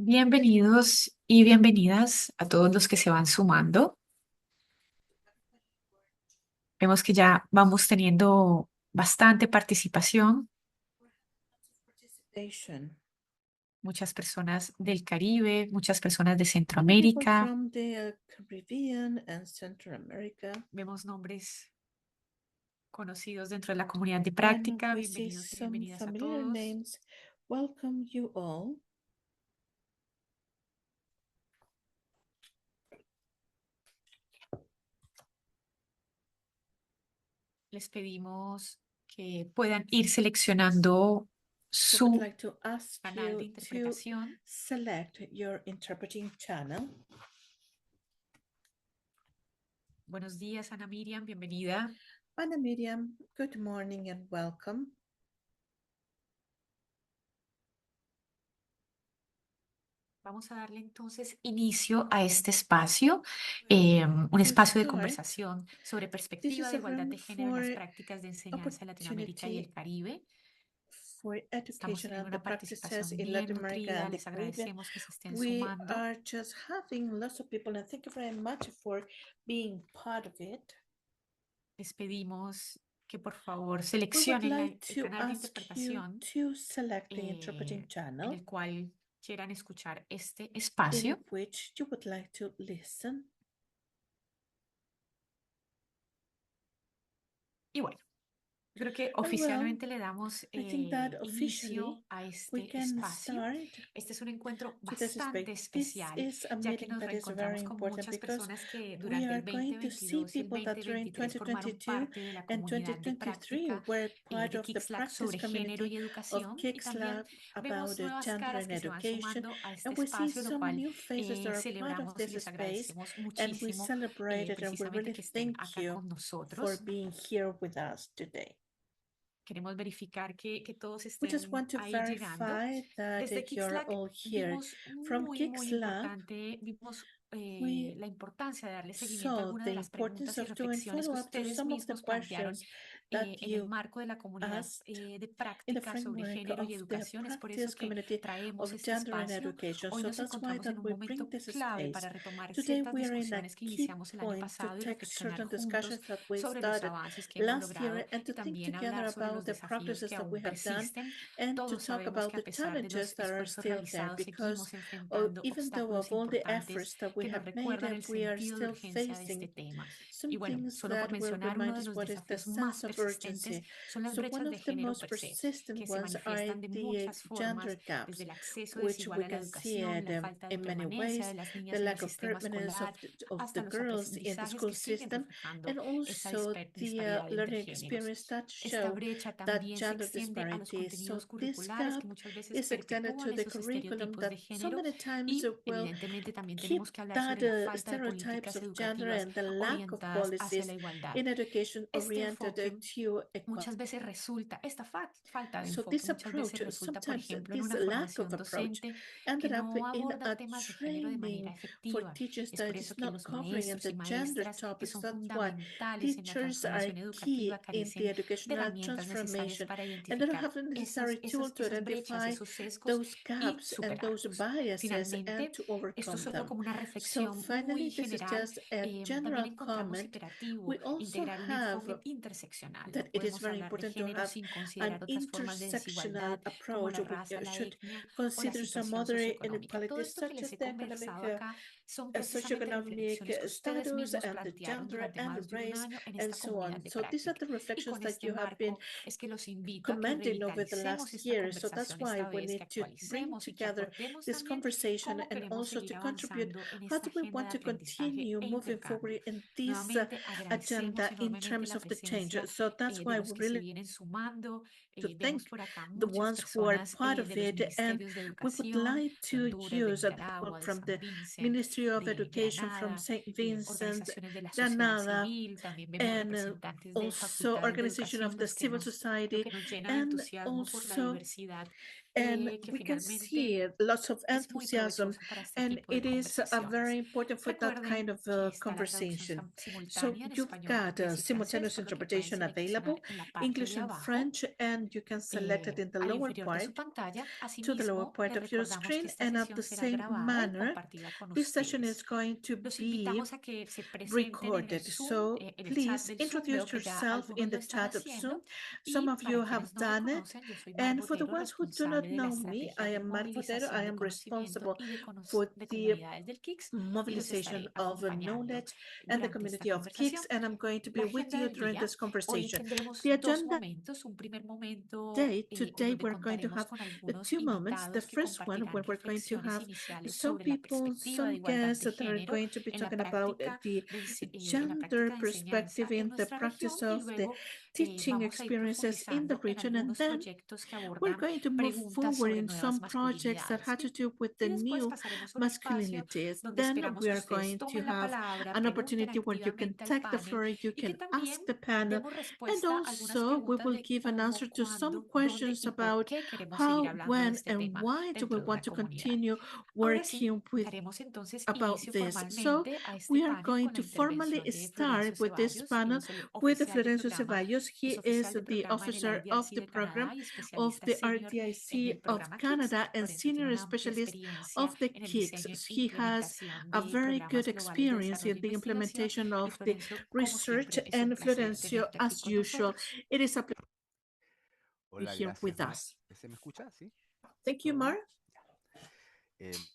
Bienvenidos y bienvenidas a todos los que se van sumando. Vemos que ya vamos teniendo bastante participación, Participation. muchas personas del Caribe, muchas personas de Many people Centroamérica. from the Caribbean and Central America, Vemos nombres conocidos dentro de la comunidad de and práctica. we see Bienvenidos y some bienvenidas a familiar todos. names. Welcome you all. Les pedimos que puedan ir seleccionando We would su like to ask canal de you to interpretación. select your interpreting channel. Buenos días, Ana Miriam, bienvenida. Anna Miriam, good morning and welcome. Vamos a darle entonces inicio a este espacio, un To espacio de start, conversación sobre this perspectiva is de a igualdad room de género en las for prácticas de enseñanza en Latinoamérica y el opportunity Caribe. for Estamos education teniendo and the una practices participación in bien Latin America nutrida, and the les Caribbean. agradecemos que se estén We sumando. are just having lots of people, and thank you very much for being part of it. Les pedimos que por favor We would seleccionen like el to canal de ask you interpretación to select the interpreting en channel el cual quieran escuchar este in espacio. which you would like to listen. Y bueno, creo que And well, oficialmente le damos I think that inicio officially a we este can espacio. start Este es un encuentro to this bastante space. This especial, is a ya que meeting nos that is reencontramos very con important muchas because personas que we durante are el going to see 2022 y el people that during 2023 formaron 2022 parte de la and comunidad de 2023 práctica were part de of the Kixlack practice sobre género community y of educación. Y Kids también Lab vemos about nuevas gender caras and que se van education. sumando a este And we see espacio, lo some cual new faces that are part of celebramos y this les space. agradecemos And we muchísimo celebrate it and we precisamente really que estén thank acá you con for nosotros. being here with us today. Queremos verificar que todos We just estén want to ahí llegando. verify that Desde you're Kixlack all here. vimos From muy Kids Lab, importante, vimos we la importancia de darle seguimiento a saw algunas the de las importance preguntas y of doing reflexiones que follow-up to ustedes some of the mismos plantearon questions that en el you marco de la comunidad asked de in the práctica sobre framework género y of the educación. Es por eso practice que community traemos of este gender and espacio. education. Hoy So nos that's why encontramos en that un we bring momento this clave space. para retomar Today ciertas we are in a discusiones que key iniciamos el año point to pasado y take reflexionar certain juntos discussions that we sobre los started avances que hemos last year logrado and y to think también together hablar sobre about los the desafíos progresses que that we aún have done persisten. and to Todos talk sabemos about que a the pesar de challenges los that are esfuerzos still there realizados, because seguimos enfrentando even though obstáculos of all the importantes efforts that we que nos have made, recuerdan el we are sentido de still urgencia de este facing tema. Y some bueno, things solo por that will mencionar, uno remind de us los what is the desafíos más sense of persistentes urgency. son las So one brechas de of the género most per se, persistent que se ones are manifiestan de the muchas gender formas, desde gaps, el acceso which desigual we a la can see educación, it la falta de in many permanencia de ways, las the niñas en el lack of sistema permanence escolar, of the hasta los girls in the aprendizajes school que siguen system, reflejando and esa also the disparidad entre learning géneros. experience that Esta show brecha that también se gender extiende a los disparities. So contenidos this curriculares que gap muchas veces is extended perpetúan to the esos curriculum estereotipos that de so género many times y will evidentemente también tenemos keep que hablar that sobre la falta de stereotypes políticas of gender educativas and the lack of orientadas hacia la policies igualdad. in education Este oriented enfoque to equality. muchas veces resulta, esta falta de So enfoque this muchas veces approach, resulta, por sometimes ejemplo, en this una lack of formación approach docente que ended up no in aborda a temas de género de manera training for efectiva. teachers Es por that eso is que not los covering maestros the y gender maestras que topics. son That's why fundamentales en la teachers are transformación educativa key in the carecen de educational herramientas necesarias transformation para and they don't identificar have the necessary tool to esas brechas, identify esos sesgos those y gaps and those superarlos. biases and Finalmente, to esto overcome solo them. como una So reflexión muy finally, this is general, just a también general encontramos comment. imperativo We also integrar un enfoque have interseccional. No that it is podemos very hablar de important to género have sin an considerar otras formas de intersectional desigualdad como approach. la We raza, la should etnia o la consider some situación other socioeconómica. Todo inequalities, esto que such les as he the economic, conversado acá son precisamente socioeconomic reflexiones que ustedes status, mismos and the plantearon gender durante and más de un race, año en and esta so comunidad on. de So these are práctica. the Y reflections con that este you have been marco es que los invito a que commenting over the revitalicemos last esta year. So that's conversación why esta we vez, que need to bring actualicemos y que together acordemos this también conversation cómo and queremos also seguir to contribute avanzando en how esta do we agenda want de to aprendizaje continue e moving intercambio. forward in this Nuevamente agradecemos agenda in enormemente terms la of the change. presencia So that's de why los we que se really vienen sumando. to Vemos thank por acá the muchas ones who are personas part of de los it. And ministerios de we would educación like de to Honduras, de use the help Nicaragua, de from San the Vincent, Ministry of de Education from Granada, St. Vincent, organizaciones de la sociedad Granada, civil. También vemos and representantes de also facultades de organization of educación, the civil lo society, que nos llena de and entusiasmo por la also diversidad and que we can finalmente see lots of es muy enthusiasm, provechoso para este and tipo de it is conversaciones. very important for that kind Recuerden of que está la traducción conversation. So simultánea en you've español, got a inglés y francés, simultaneous por lo que pueden interpretation seleccionar available, en la parte English de and abajo, French, and you can select it in the al lower inferior de su part pantalla. to the lower Asimismo, part les of your recordamos que screen, esta and at sesión the será same grabada y manner, compartida con this session is ustedes. going to Los be invitamos a que se presenten en el recorded. Zoom, So en el chat please del Zoom. Veo introduce que ya yourself algunos in lo the están chat of Zoom. haciendo. Some Y of para you have quienes no me done it. conocen, yo soy Mar And for the Botero, ones who do responsable not de la know me, I estrategia de am Mar Botero. I movilización de am conocimiento responsible y for de the comunidades del KICS y los mobilization estaré of acompañando knowledge and the durante esta community of conversación. KICS, and I'm going to La be with agenda you del during día, this hoy conversation. tendremos The dos agenda momentos. Un primer momento day, en today donde we're going to contaremos have con the algunos two moments. The invitados que first one compartirán when we're going to reflexiones have iniciales some sobre la people, perspectiva de some igualdad guests de that are género going to be en la talking about práctica en la gender práctica de enseñanza perspective en in the nuestra región, practice y of the luego teaching vamos a ir experiences in the profundizando en region. And algunos then proyectos que we're abordan going to move preguntas forward sobre in nuevas some projects that masculinidades. had to do with Y the después new pasaremos a un espacio masculinities. donde Then esperamos we que are ustedes going to tomen la have palabra, an pregunten opportunity where you can activamente al take the panel floor, you y que can ask también the panel, demos and respuesta a algunas also we preguntas will de give an cómo, answer to some cuándo, dónde questions y por about qué queremos seguir how, hablando de when, este and tema why do we dentro de want una to comunidad. continue Ahora sí, working with daremos entonces about inicio this. So formalmente a este we are panel going con la to formally intervención de Florencio start with this Ceballos. Él panel es el with oficial de Florencio programa, Ceballos. He es is oficial de the programa en el officer of IDRC the de Canadá program y of especialista the senior en RDIC el of programa KICS. Canada and Florencio tiene senior una amplia specialist experiencia of the en el KICS. diseño e He has implementación a de very good programas globales de experience desarrollo in e the investigación. implementation Y of the Florencio, como research. siempre, es un And placer Florencio, tenerte aquí as con usual, nosotros. it is a pleasure to be Hola, here gracias, with Mar. us. ¿Se me escucha? ¿Sí? Thank you, ¿Todo Mar. bien? Ya.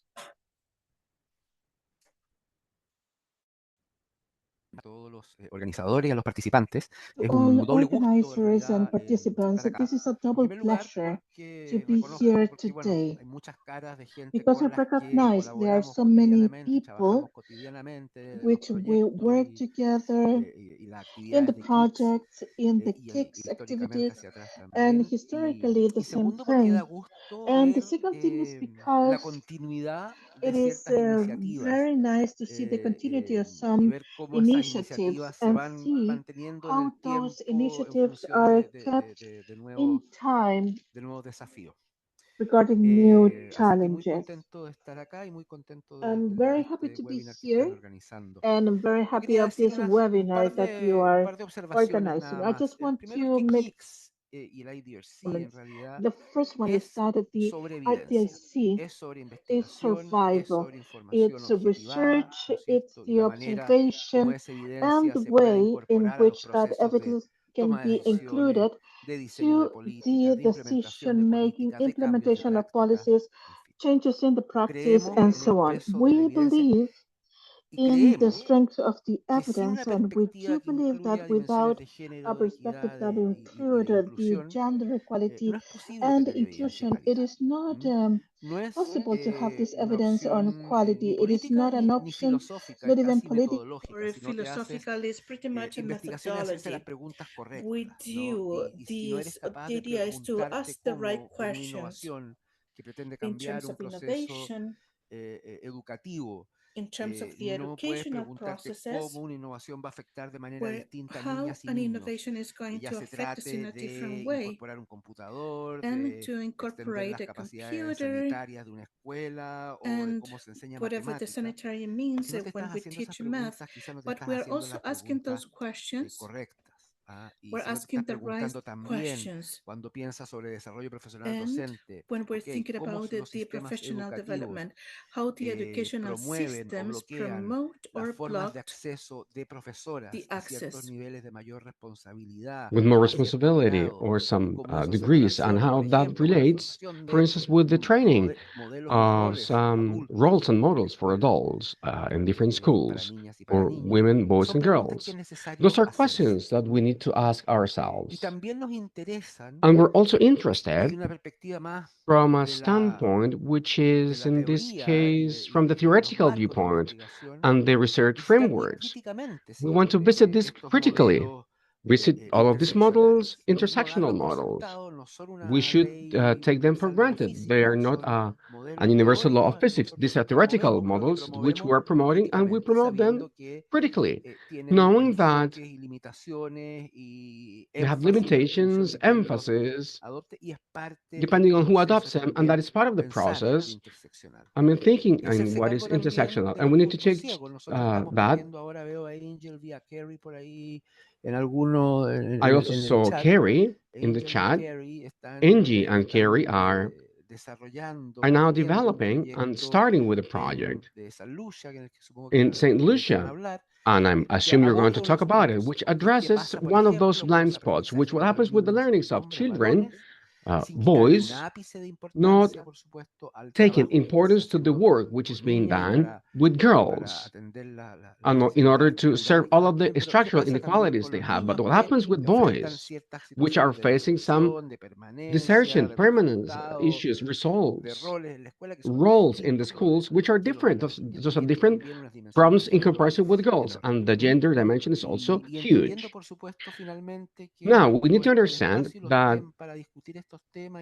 A todos los organizadores y a los participantes. To Es all un doble gusto, en organizers and realidad, participants, estar acá. this is a En double primer lugar, pleasure to porque be reconozco, here porque bueno, today hay muchas caras de gente because I con las que recognize there are colaboramos so many cotidianamente y trabajamos people cotidianamente en los which will proyectos work together y las in the actividades de KICS projects, in the y KICS históricamente activities, hacia atrás and también. historically the Y same segundo, porque da thing. gusto And the ver second thing is la because continuidad de it is ciertas iniciativas very nice to see the continuity of y some ver cómo esas initiatives iniciativas se and van see manteniendo en how el those tiempo en initiatives función are kept in time de nuevos desafíos. regarding new Así que muy challenges. contento de estar acá y muy contento I'm de very happy este to be webinar que están here organizando. and I'm very Yo happy quería of decir this webinar that you un are par de observaciones organizing. nada I más. just El want primero es to que make KICS y el IDRC en comments. realidad The first one is es that the sobre evidencia, RTIC es sobre is investigación, es survival. sobre información It's a objetivada, research, ¿no es it's cierto? Y the la manera como observation, esa and evidencia the se puede way in incorporar a los which that procesos de evidence can toma de be decisiones, included de diseño de to políticas, the de implementación de decision-making, políticas, de cambios de implementation of prácticas, policies, en fin. changes in the practice, Creemos and en el so on. peso de la We evidencia believe y in the creemos strength of the que sin evidence, una and we perspectiva do que believe incluya that dimensiones without de a género, de perspective equidad that y de include the inclusión, gender no equality es posible and tener evidencia de inclusion, it calidad. is not ¿M? No es possible to have this una evidence on opción ni quality. It is política not an ni option, filosófica, es not even casi political. metodológica, Or si no te haces philosophical is pretty much a investigación y hacerse las methodology. preguntas We correctas, ¿no? do Y si no eres this. capaz The de idea is to preguntarte ask the right cómo con una questions innovación que pretende in cambiar terms un of proceso innovation, educativo, in terms of the no puedes educational preguntarte cómo processes, una innovación va a afectar de manera where distinta a how niñas y an niños, innovation is going ya to se affect us in trate a de different way, incorporar un computador, and de to extender incorporate las a capacidades computer sanitarias de una escuela o de and cómo se enseña whatever the matemática. sanitary Si means no te when estás we haciendo esas teach math, preguntas, quizás no te but estás we are haciendo also las asking preguntas those questions. correctas. Y We're si no te estás asking the right preguntando también questions. cuando piensas sobre desarrollo profesional And docente, when we're ok, thinking cómo about los the sistemas professional educativos development, how the educational promueven o systems bloquean promote las or formas de block acceso de the profesoras a ciertos access niveles de mayor responsabilidad, with more a ciertos responsibility grados, or some cómo eso se degrees, and relaciona, how por that ejemplo, con la relates, formación for de instance, with the training modelos y of roles some adultos roles and en la models for escuela, adults in different para schools niñas y para for niños, women, boys, son and preguntas que girls. es necesario Those are hacerse. questions that we need to ask Y ourselves. también nos interesan And we're also desde interested una perspectiva más from a de la, standpoint which de is, la in this teoría case, from the y de los theoretical marcos de viewpoint investigación, and the research visitar muy frameworks. críticamente We want to siempre visit this estos critically, modelos visit all of these models, interseccionales. No darlos intersectional por models. sentado, no son We una should ley take them for universal de la granted. They física, are not son and universal law of physics. These are theoretical models which we're promoting, and we promote them critically, knowing that they have limitations, emphasis, depending on who adopts them, and that is part of the process. I mean, thinking in what is intersectional, and we need to take that. I also saw Carrie in the chat. Angie and Carrie are now developing and starting with a project in St. Lucia. And I assume you're going to talk about it, which addresses one of those blind spots, which what happens with the learnings of children, boys, not taking importance to the work which is being done with girls, and in order to serve all of the structural inequalities they have. But what happens with boys, which are facing some desertion, permanence issues, results, roles in the schools, which are different. Those are different problems in comparison with girls, and the gender dimension is also huge. Now, we need to understand that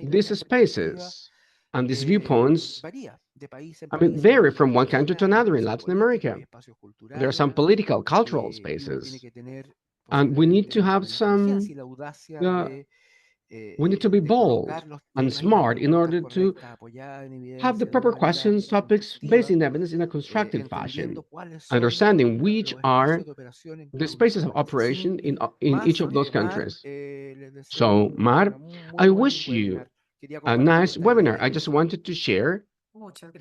these spaces and these viewpoints, I mean, vary from one country to another in Latin America. There are some political, cultural spaces, and we need to have some, we need to be bold and smart in order to have the proper questions, topics based in evidence in a constructive fashion, understanding which are the spaces of operation in each of those countries. So, Mar, I wish you a nice webinar. I just wanted to share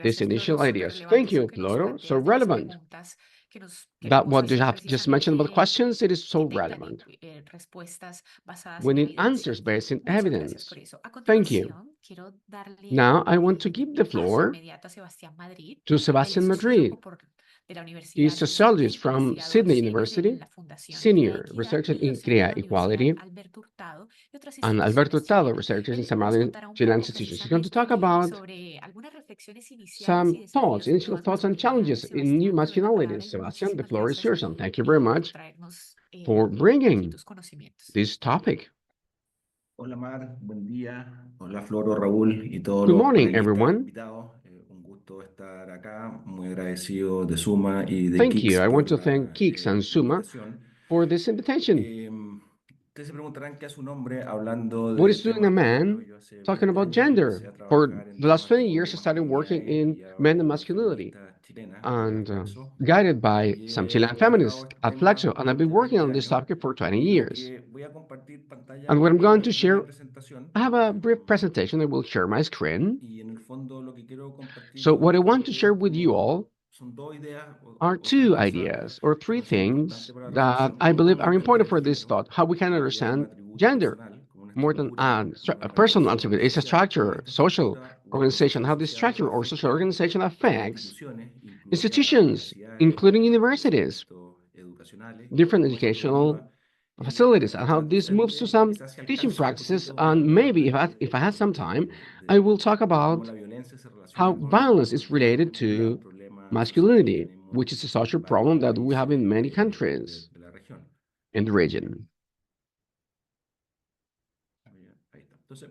these initial ideas. Thank you, Loro. So relevant. That what you have just mentioned about questions, it is so relevant. We need answers based in evidence. Thank you. Now I want to give the floor to Sebastián Madrid. He is a sociologist from Sydney University, senior researcher in CREA Equality, and Alberto Hurtado, researcher in some Chilean institutions. He's going to talk about some thoughts, initial thoughts and challenges in new masculinities. Sebastián, the floor is yours, and thank you very much for bringing this topic. Hola Mar, buen día. Hola Floro, Raúl y todos Good los morning, panelistas everyone. invitados. Un gusto estar acá. Muy agradecido de Suma y de Thank Kix you. I want to por thank Kix and Suma invitación. for this invitation. Ustedes se preguntarán qué hace un hombre hablando What de is doing a temas de género. man Yo hace talking 20 about años gender? empecé a For trabajar en the last temas 20 de years, I started working masculinidades in guiado men and por masculinity, feministas chilenas, and Flexo. guided by Y some he Chilean trabajado feminists estos at temas Flexo, and I've been durante working 20 on this años. topic for 20 Y lo years. que voy a compartir pantalla And what I'm going to es una share, presentación. I have a brief presentation. I will share my screen. Y en el fondo lo que quiero compartir So con what I want to ustedes share with you all son dos ideas are o two tres cosas ideas or que three parecen things importantes para la that reflexión. I Uno, believe cómo are important entender for el this género, thought, how we can más allá de un understand atributo gender personal, como una more than estructura, a una personal organización attribute. It's a social, cómo structure, esta social estructura u organization, organización how this social structure or social afecta organization a affects instituciones, incluidas institutions, universidades, including a universities, establecimientos educacionales, different cómo esto educational deriva en facilities, and how this moves to contraproducente, some quizás si teaching alcanzo un practices. poquito voy a And hablar maybe if I had some time, I de will talk cómo about la violencia se how relaciona violence is con la related masculinidad, to problema social que masculinity, tenemos which is a en social varios problem that we have in países many countries de la región. in the region. Ahí está. Entonces,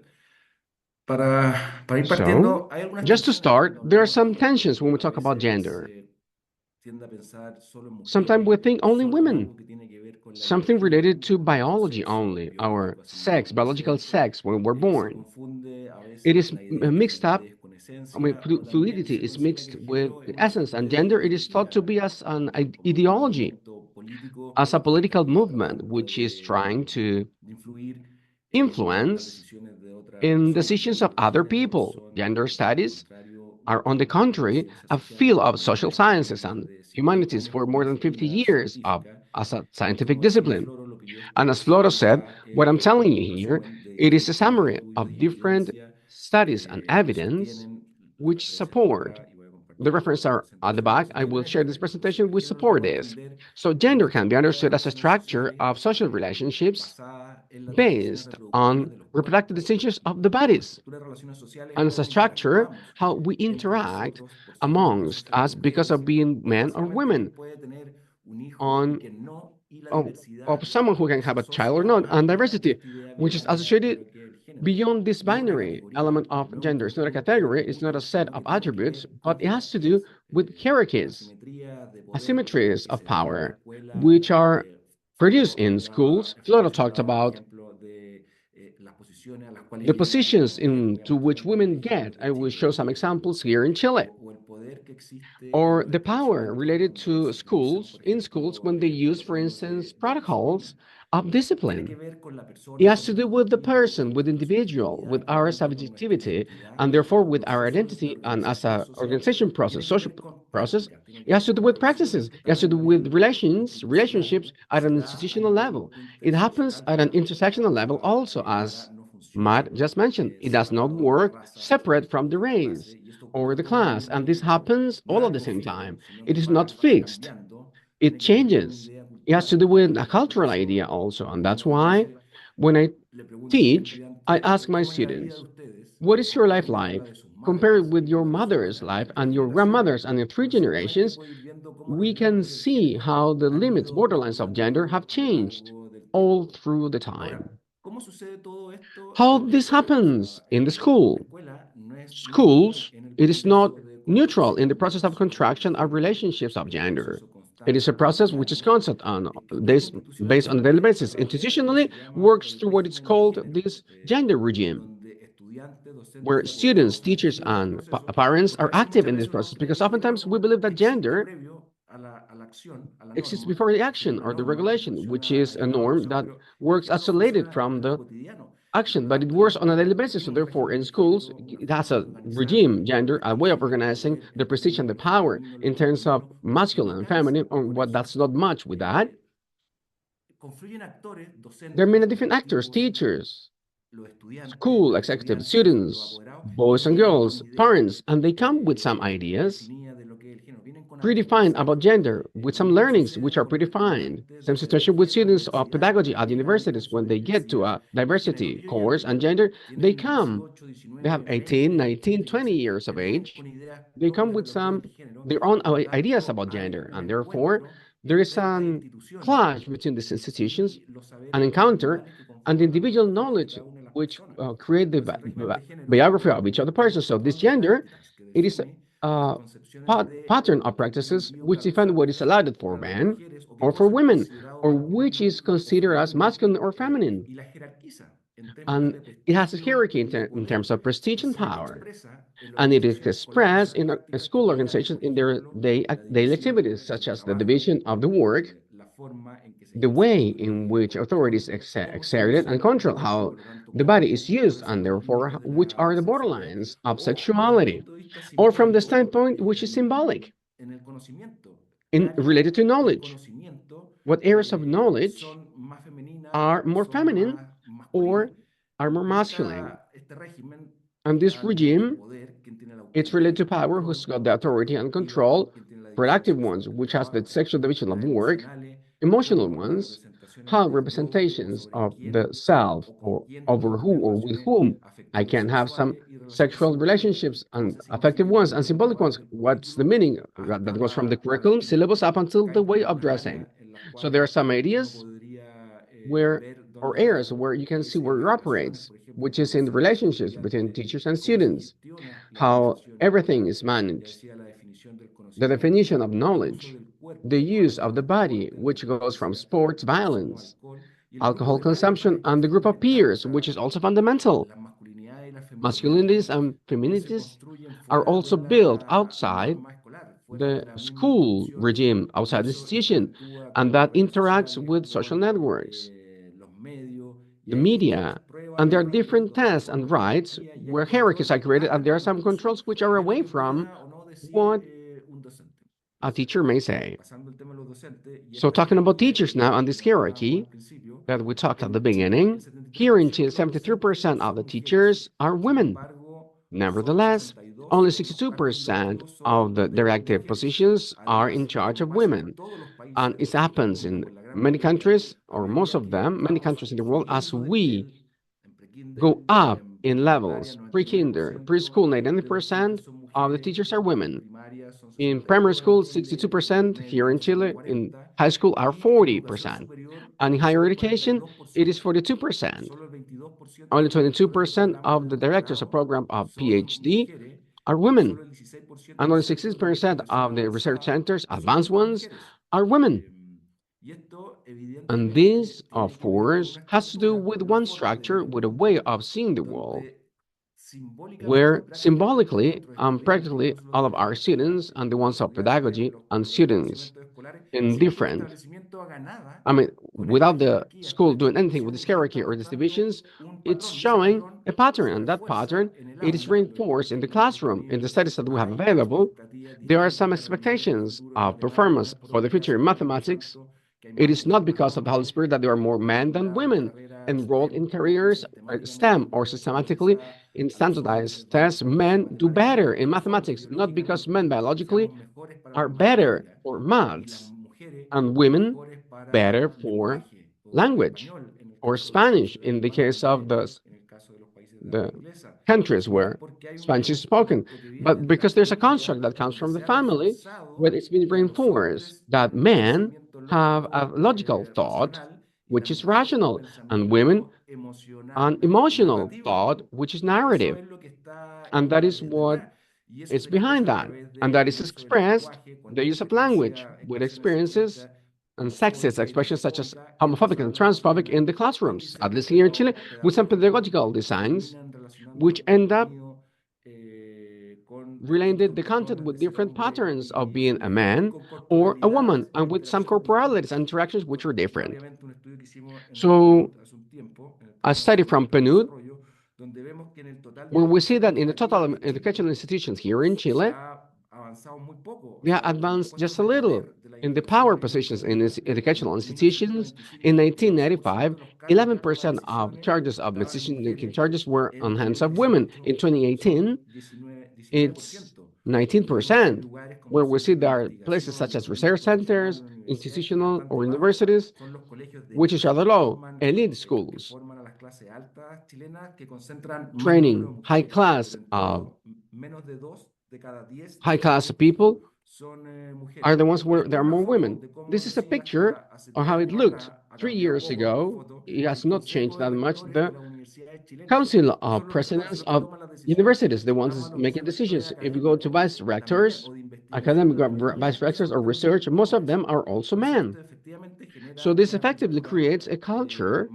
para ir So, partiendo, hay algunas just to tensiones start, cuando there are hablamos some de tensions when we género. A talk about veces gender. se tiende a pensar solo en Sometimes we mujeres, think only solo en women, algo que tiene que ver con la something biología, related to con nuestro biology sexo only, our biológico sex, asignado por biological ciencia. sex when we're Se born. confunde a It veces is la idea de mixed up. fluidez con I mean, esencia, o también fluidity se is considera mixed que el with género es una essence, suerte and de gender it is thought to ideología, be as an como un ideology, movimiento político as a que political está movement tratando which is trying to de influir en las influence decisiones de otras in personas, decisions of mientras los other géneros people. son, Gender por el studies contrario, are, on the contrary, ciencias a sociales field de of social humanidades que sciences and desde siempre humanities tuvimos for como more than 50 disciplina years científica. as a Y scientific como decía discipline. Floro, lo que yo And as Floro expongo said, acá what I'm es telling you un here, resumen de it is a diferentes summary estudios of y different evidencia studies and que evidence sostienen, la which referencia está support. acá y voy a The compartir references are at the presentación. back. Entonces, I la will idea es share this esta. Entonces, presentation. We género lo support podemos this. entender So como una gender can be estructura de understood as a relaciones structure sociales of social relationships basada en las decisiones based reproductivas on de los reproductive cuerpos. decisions of the Como bodies, estructura de relaciones sociales, and as a cómo structure, interactuamos how we entre interact nosotros por ser hombres o amongst ser us because mujeres, of being o men or básicamente quién women puede tener un hijo y on quién no, of, of someone who can have a child or not, and diversity, which is associated beyond this binary element of gender. It's not a category, it's not a set of attributes, but it has to do with hierarchies, asymmetries of power, which are produced in schools. Flora talked about the positions into which women get. I will show some examples here in Chile. Or the power related to schools, in schools, when they use, for instance, protocols of discipline. It has to do with the person, with the individual, with our subjectivity, and therefore with our identity, and as a organization process, social process. It has to do with practices. It has to do with relationships at an institutional level. It happens at an intersectional level also, as Matt just mentioned. It does not work separate from the race or the class, and this happens all at the same time. It is not fixed. It changes. It has to do with a cultural idea also, and that's why when I teach, I ask my students, what is your life like? Compare it with your mother's life and your grandmother's, and in 3 generations, we can see how the limits, borderlines of gender have changed all through the time. How this happens in the school. Schools, it is not neutral in the process of contraction of relationships of gender. It is a process which is constant on this, based on a daily basis. Institutionally, works through what is called this gender regime, where students, teachers, and parents are active in this process, because oftentimes we believe that gender exists before the action or the regulation, which is a norm that works isolated from the action, but it works on a daily basis. So therefore, in schools, it has a regime, gender, a way of organizing the prestige and the power in terms of masculine and feminine, or what that's not much with that. There are many different actors, teachers, school executives, students, boys and girls, parents, and they come with some ideas predefined about gender, with some learnings which are predefined. Same situation with students of pedagogy at universities. When they get to a diversity course and gender, they have 18, 19, 20 years of age. They come with some their own ideas about gender, and therefore there is a clash between these institutions, an encounter, and the individual knowledge which create the biography of each other person. So this gender, it is a pattern of practices which define what is allowed for men or for women, or which is considered as masculine or feminine. And it has a hierarchy in terms of prestige and power. And it is expressed in school organizations in their daily activities, such as the division of the work, the way in which authorities exerted and control how the body is used, and therefore which are the borderlines of sexuality, or from the standpoint which is symbolic, in related to knowledge. What areas of knowledge are more feminine or are more masculine? And this regime, it's related to power, who's got the authority and control, productive ones, which has the sexual division of work, emotional ones, how representations of the self, or over who or with whom I can have some sexual relationships, and affective ones and symbolic ones. What's the meaning? That goes from the curriculum, syllabus, up until the way of dressing. So there are some ideas where, or areas where you can see where it operates, which is in the relationships between teachers and students, how everything is managed, the definition of knowledge, the use of the body, which goes from sports, violence, alcohol consumption, and the group of peers, which is also fundamental. Masculinities and feminities are also built outside the school regime, outside the institution, and that interacts with social networks, the media, and there are different tests and rights where hierarchies are created, and there are some controls which are away from what a teacher may say. So talking about teachers now and this hierarchy that we talked at the beginning, here in Chile, 73% of the teachers are women. Nevertheless, only 62% of the directive positions are in charge of women. And it happens in many countries, or most of them, many countries in the world, as we go up in levels. Pre-kinder, preschool, 90% of the teachers are women. In primary school, 62% here in Chile. In high school are 40%. And in higher education, it is 42%. Only 22% of the directors of program of PhD are women. And only 16% of the research centers, advanced ones, are women. And this, of course, has to do with one structure, with a way of seeing the world, where symbolically and practically all of our students and the ones of pedagogy and students in different, I mean, without the school doing anything with this hierarchy or these divisions, it's showing a pattern, and that pattern, it is reinforced in the classroom. In the studies that we have available, there are some expectations of performance for the future in mathematics. It is not because of the Holy Spirit that there are more men than women enrolled in careers, STEM, or systematically in standardized tests. Men do better in mathematics, not because men biologically are better for maths, and women better for language or Spanish in the case of the countries where Spanish is spoken. But because there's a construct that comes from the family, where it's been reinforced that men have a logical thought, which is rational, and women an emotional thought, which is narrative. And that is what is behind that. And that is expressed the use of language with experiences and sexist expressions such as homophobic and transphobic in the classrooms, at least here in Chile, with some pedagogical designs which end up related the content with different patterns of being a man or a woman, and with some corporalities and interactions which are different. So, a study from PNUD, where we see that in the total educational institutions here in Chile, we have advanced just a little in the power positions in educational institutions. In 1995, 11% of charges of decision-making charges were on hands of women. In 2018, it's 19%, where we see there are places such as research centers, institutional or universities, which is rather low, elite schools, training high class people are the ones where there are more women. This is a picture of how it looked 3 years ago. It has not changed that much. The council of presidents of universities, the ones making decisions. If you go to vice rectors, academic vice rectors or research, most of them are also men. So this effectively creates a culture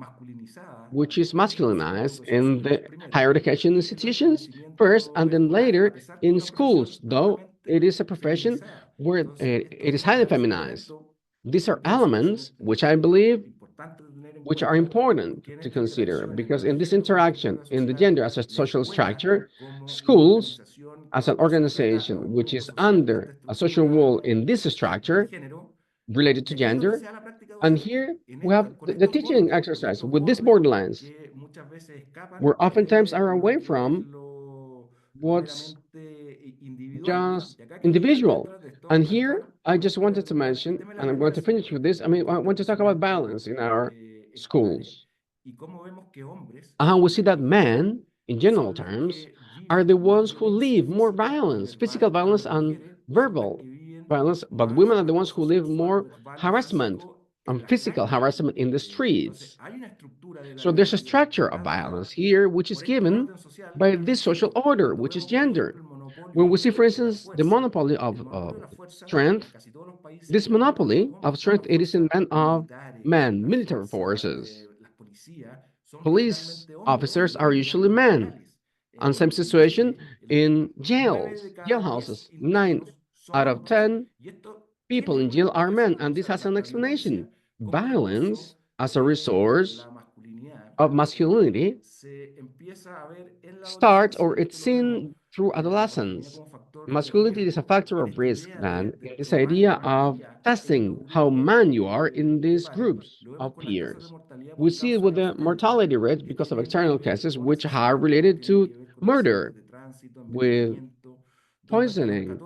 which is masculinized in the higher education institutions first, and then later in schools, though it is a profession where it is highly feminized. These are elements which I believe which are important to consider, because in this interaction in the gender as a social structure, schools as an organization which is under a social role in this structure related to gender, and here we have the teaching exercise with these borderlines, where oftentimes are away from what's just individual. And here, I just wanted to mention, and I'm going to finish with this. I mean, I want to talk about balance in our schools. And we see that men, in general terms, are the ones who live more violence, physical violence and verbal violence, but women are the ones who live more harassment and physical harassment in the streets. So there's a structure of violence here, which is given by this social order, which is gender. When we see, for instance, the monopoly of strength, this monopoly of strength, it is in men, military forces. Police officers are usually men. And same situation in jailhouses. 9 out of 10 people in jail are men, and this has an explanation. Violence as a resource of masculinity starts, or it's seen through adolescence. Masculinity is a factor of risk then in this idea of testing how man you are in these groups of peers. We see it with the mortality rate because of external causes which are related to murder, with poisoning.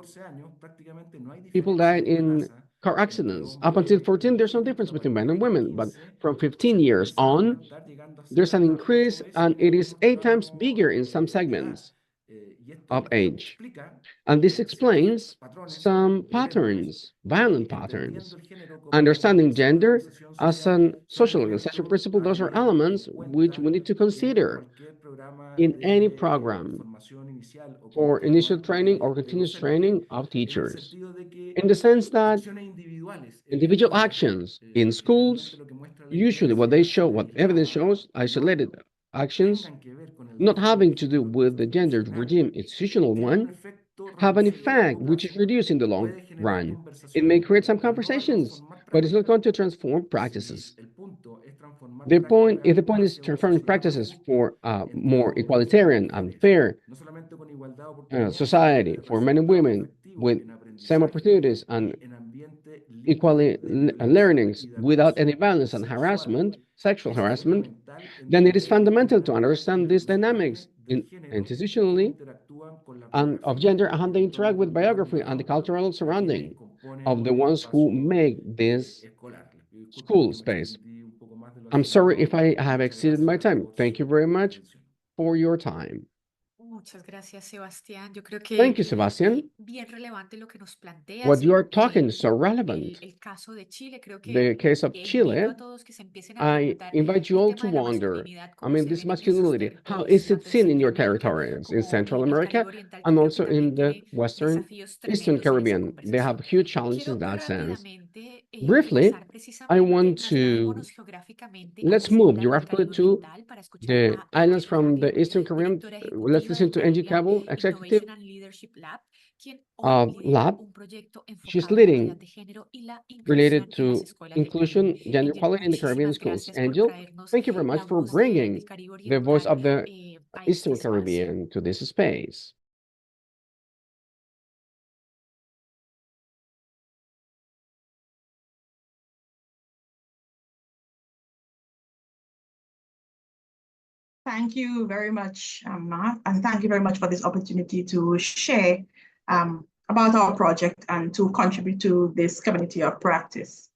People died in car accidents. Up until 14, there's no difference between men and women, but from 15 years on, there's an increase, and it is 8 times bigger in some segments of age. And this explains some patterns, violent patterns. Understanding gender as a social organization principle, those are elements which we need to consider in any program for initial training or continuous training of teachers, in the sense that individual actions in schools, usually what they show, what evidence shows, isolated actions, not having to do with the gender regime, institutional one, have an effect which is reduced in the long run. It may create some conversations, but it's not going to transform practices. The point is transforming practices for a more equalitarian and fair society for men and women with same opportunities and equally learnings without any violence and harassment, sexual harassment, then it is fundamental to understand these dynamics institutionally and of gender and how they interact with biography and the cultural surrounding of the ones who make this school space. I'm sorry if I have exceeded my time. Thank you very much for your time. Muchas gracias, Sebastián. Yo creo que Thank you, Sebastian. bien relevante lo que nos planteas. What you are talking is so relevant. El caso de Chile, creo que The case of invito Chile, a todos que se empiecen a I preguntar invite you el all tema to de la wonder, masculinidad, I cómo mean, se this ven en esos masculinity, how territorios, is it tanto seen in your Centroamérica territories, in como Central el America Caribe Oriental, que and creo que also in también the tiene Western, desafíos Eastern tremendos en esa Caribbean? They have conversación. huge challenges in Quiero that sense. rápidamente Briefly, pasar I precisamente, want to, trasladémonos geográficamente a let's las move islas del directly Caribe to Oriental para escuchar the a islands Angie from the Caglin, Eastern Caribbean. directora Let's ejecutiva listen del to Angie Caribbean Cabo, executive Innovation and Leadership Lab, quien hoy lidera lab. un proyecto She's enfocado en la equidad leading de género y la related inclusión en las to escuelas del inclusion, Caribe. gender Angel, equality in the Caribbean muchísimas schools. gracias por Angel, traernos thank you very much la for voz bringing del Caribe the voice Oriental of the a este Eastern espacio. Caribbean to this space. Thank you very much, Matt, and thank you very much for this opportunity to share about our project and to contribute to this community of practice.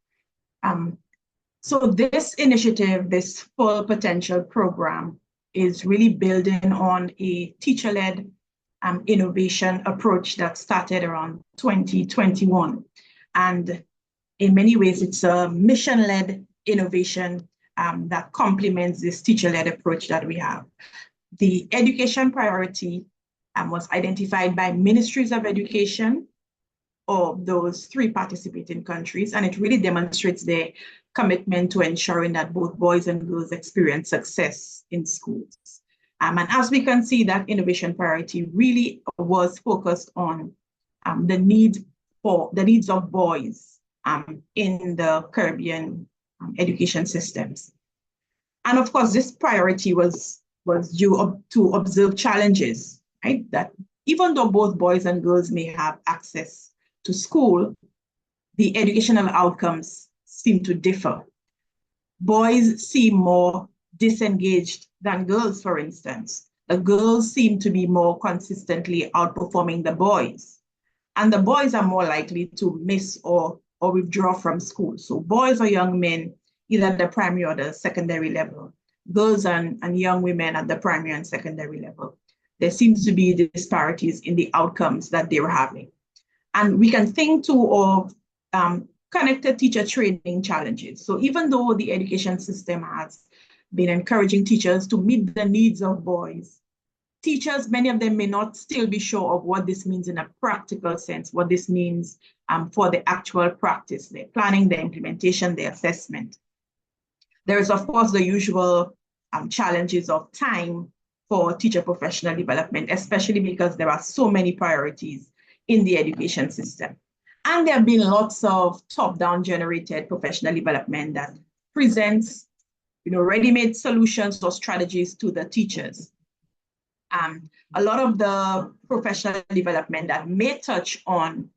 So this initiative, this Full Potential program, is really building on a teacher-led innovation approach that started around 2021. And in many ways, it's a mission-led innovation that complements this teacher-led approach that we have. The education priority was identified by ministries of education of those 3 participating countries, and it really demonstrates their commitment to ensuring that both boys and girls experience success in schools. And as we can see, that innovation priority really was focused on the needs of boys in the Caribbean education systems. And of course, this priority was due to observe challenges, right? That even though both boys and girls may have access to school, the educational outcomes seem to differ. Boys seem more disengaged than girls, for instance. The girls seem to be more consistently outperforming the boys. And the boys are more likely to miss or withdraw from school. So boys or young men, either at the primary or the secondary level, girls and young women at the primary and secondary level, there seems to be disparities in the outcomes that they were having. And we can think too of connected teacher training challenges. So even though the education system has been encouraging teachers to meet the needs of boys, teachers, many of them may not still be sure of what this means in a practical sense, what this means for the actual practice, their planning, their implementation, their assessment. There is, of course, the usual challenges of time for teacher professional development, especially because there are so many priorities in the education system. And there have been lots of top-down generated professional development that presents, ready-made solutions or strategies to the teachers. A lot of the professional development that may touch on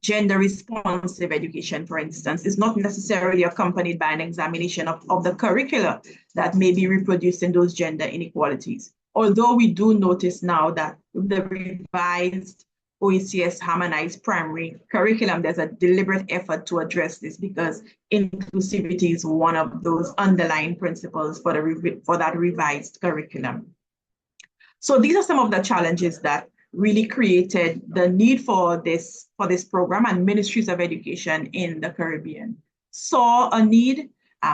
gender responsive education, for instance, is not necessarily accompanied by an examination of the curricula that may be reproducing those gender inequalities. Although we do notice now that with the revised OECS harmonized primary curriculum, there's a deliberate effort to address this because inclusivity is one of those underlying principles for that revised curriculum. So these are some of the challenges that really created the need for this program, and ministries of education in the Caribbean saw a need.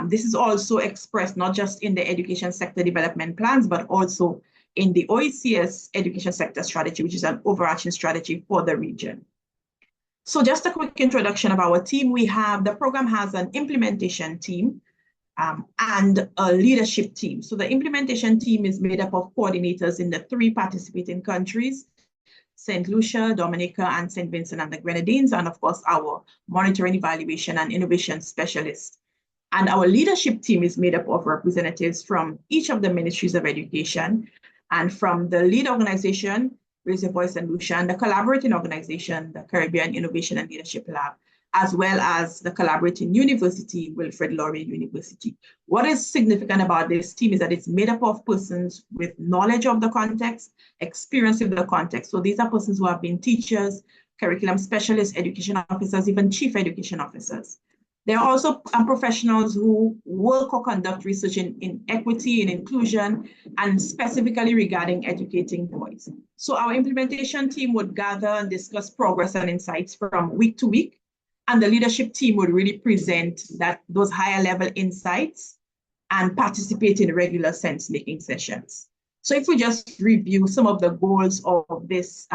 This is also expressed not just in the education sector development plans, but also in the OECS education sector strategy, which is an overarching strategy for the region. So just a quick introduction of our team. The program has an implementation team and a leadership team. So the implementation team is made up of coordinators in the 3 participating countries, St. Lucia, Dominica, and St. Vincent and the Grenadines, and of course, our monitoring, evaluation, and innovation specialists. And our leadership team is made up of representatives from each of the ministries of education and from the lead organization, Raise Your Voice and Lucia, and the collaborating organization, the Caribbean Innovation and Leadership Lab, as well as the collaborating university, Wilfrid Laurier University. What is significant about this team is that it's made up of persons with knowledge of the context, experience with the context. So these are persons who have been teachers, curriculum specialists, education officers, even chief education officers. There are also professionals who work or conduct research in equity and inclusion, and specifically regarding educating boys. So our implementation team would gather and discuss progress and insights from week to week, and the leadership team would really present those higher level insights and participate in regular sense-making sessions. So if we just review some of the goals of this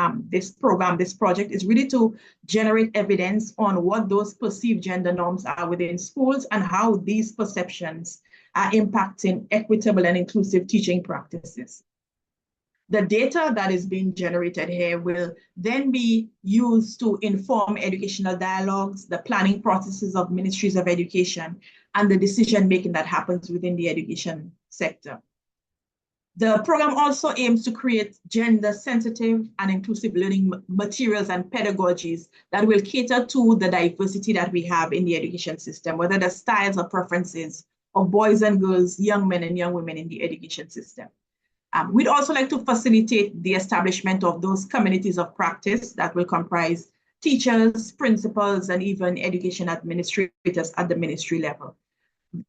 program, this project is really to generate evidence on what those perceived gender norms are within schools and how these perceptions are impacting equitable and inclusive teaching practices. The data that is being generated here will then be used to inform educational dialogues, the planning processes of ministries of education, and the decision-making that happens within the education sector. The program also aims to create gender-sensitive and inclusive learning materials and pedagogies that will cater to the diversity that we have in the education system, whether the styles or preferences of boys and girls, young men and young women in the education system. We'd also like to facilitate the establishment of those communities of practice that will comprise teachers, principals, and even education administrators at the ministry level.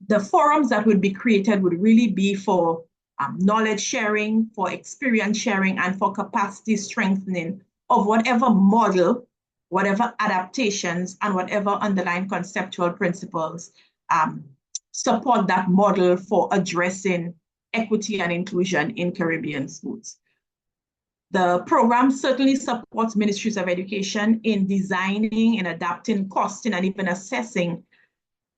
The forums that would be created would really be for knowledge sharing, for experience sharing, and for capacity strengthening of whatever model, whatever adaptations, and whatever underlying conceptual principles support that model for addressing equity and inclusion in Caribbean schools. The program certainly supports ministries of education in designing, in adapting, costing, and even assessing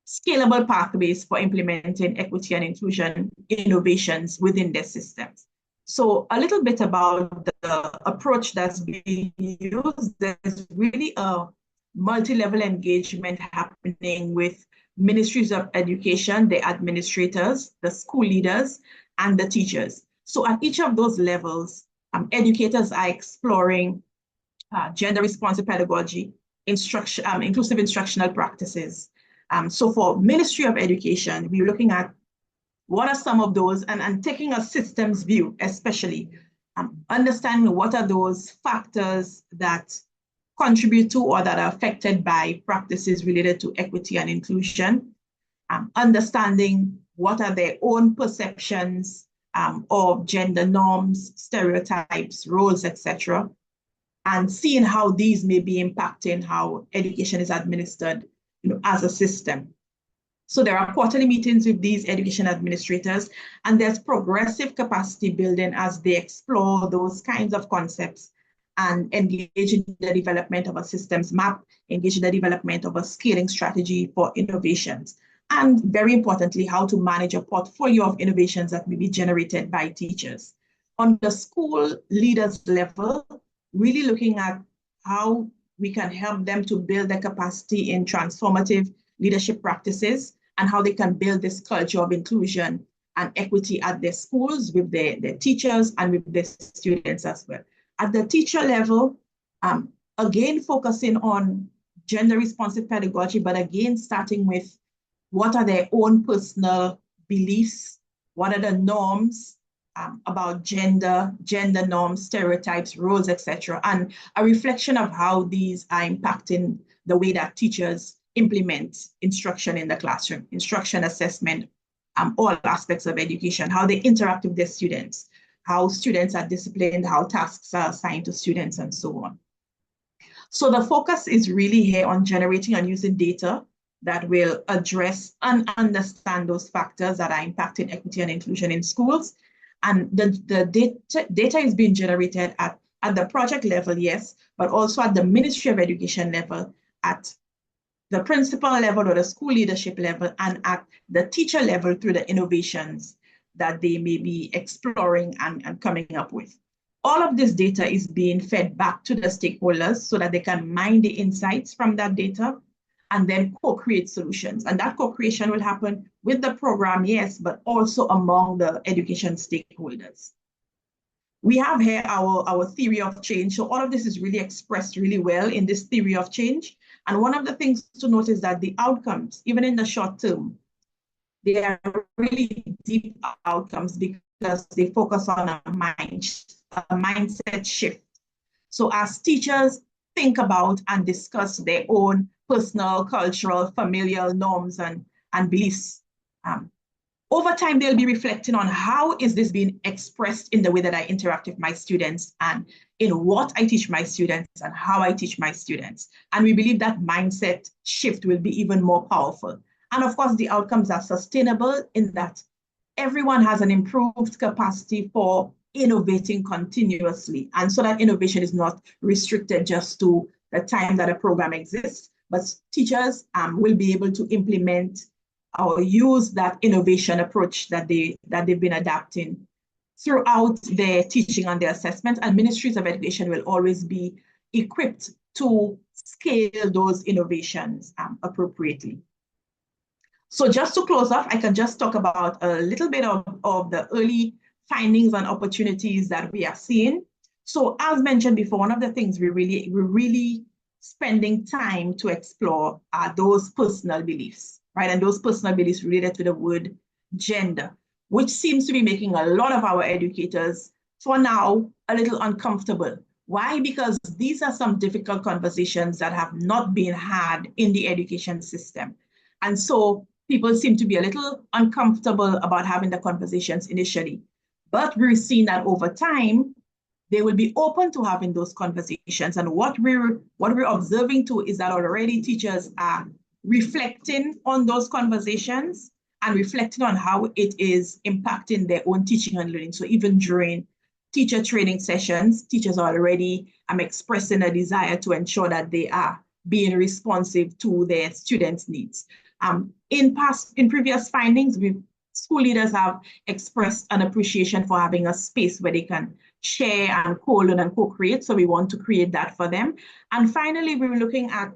scalable pathways for implementing equity and inclusion innovations within their systems. So a little bit about the approach that's being used. There's really a multi-level engagement happening with ministries of education, the administrators, the school leaders, and the teachers. So at each of those levels, educators are exploring gender-responsive pedagogy, inclusive instructional practices. So for Ministry of Education, we're looking at what are some of those and taking a systems view, especially understanding what are those factors that contribute to or that are affected by practices related to equity and inclusion, understanding what are their own perceptions of gender norms, stereotypes, roles, etc., and seeing how these may be impacting how education is administered, as a system. So there are quarterly meetings with these education administrators, and there's progressive capacity building as they explore those kinds of concepts and engage in the development of a systems map, engage in the development of a scaling strategy for innovations, and very importantly, how to manage a portfolio of innovations that may be generated by teachers. On the school leaders level, really looking at how we can help them to build their capacity in transformative leadership practices and how they can build this culture of inclusion and equity at their schools with their teachers and with their students as well. At the teacher level, again, focusing on gender-responsive pedagogy, but again, starting with what are their own personal beliefs, what are the norms, about gender norms, stereotypes, roles, etc., and a reflection of how these are impacting the way that teachers implement instruction in the classroom, instruction, assessment, all aspects of education, how they interact with their students, how students are disciplined, how tasks are assigned to students, and so on. So the focus is really here on generating and using data that will address and understand those factors that are impacting equity and inclusion in schools. And the data is being generated at the project level, yes, but also at the Ministry of Education level, at the principal level or the school leadership level, and at the teacher level through the innovations that they may be exploring and coming up with. All of this data is being fed back to the stakeholders so that they can mine the insights from that data and then co-create solutions. And that co-creation will happen with the program, yes, but also among the education stakeholders. We have here our theory of change. So all of this is really expressed really well in this theory of change. And one of the things to note is that the outcomes, even in the short term, they are really deep outcomes because they focus on a mindset shift. So as teachers think about and discuss their own personal, cultural, familial norms and beliefs, over time, they'll be reflecting on how is this being expressed in the way that I interact with my students and in what I teach my students and how I teach my students. And we believe that mindset shift will be even more powerful. And of course, the outcomes are sustainable in that everyone has an improved capacity for innovating continuously. And so that innovation is not restricted just to the time that a program exists, but teachers will be able to implement or use that innovation approach that they've been adapting throughout their teaching and their assessment. And ministries of education will always be equipped to scale those innovations appropriately. So just to close off, I can just talk about a little bit of the early findings and opportunities that we are seeing. So as mentioned before, one of the things we're really spending time to explore are those personal beliefs, right? And those personal beliefs related to the word gender, which seems to be making a lot of our educators, for now, a little uncomfortable. Why? Because these are some difficult conversations that have not been had in the education system. And so people seem to be a little uncomfortable about having the conversations initially. But we're seeing that over time, they will be open to having those conversations. And what we're observing too is that already teachers are reflecting on those conversations and reflecting on how it is impacting their own teaching and learning. So even during teacher training sessions, teachers are already expressing a desire to ensure that they are being responsive to their students' needs. In previous findings, school leaders have expressed an appreciation for having a space where they can share and co-learn and co-create. So we want to create that for them. And finally, we were looking at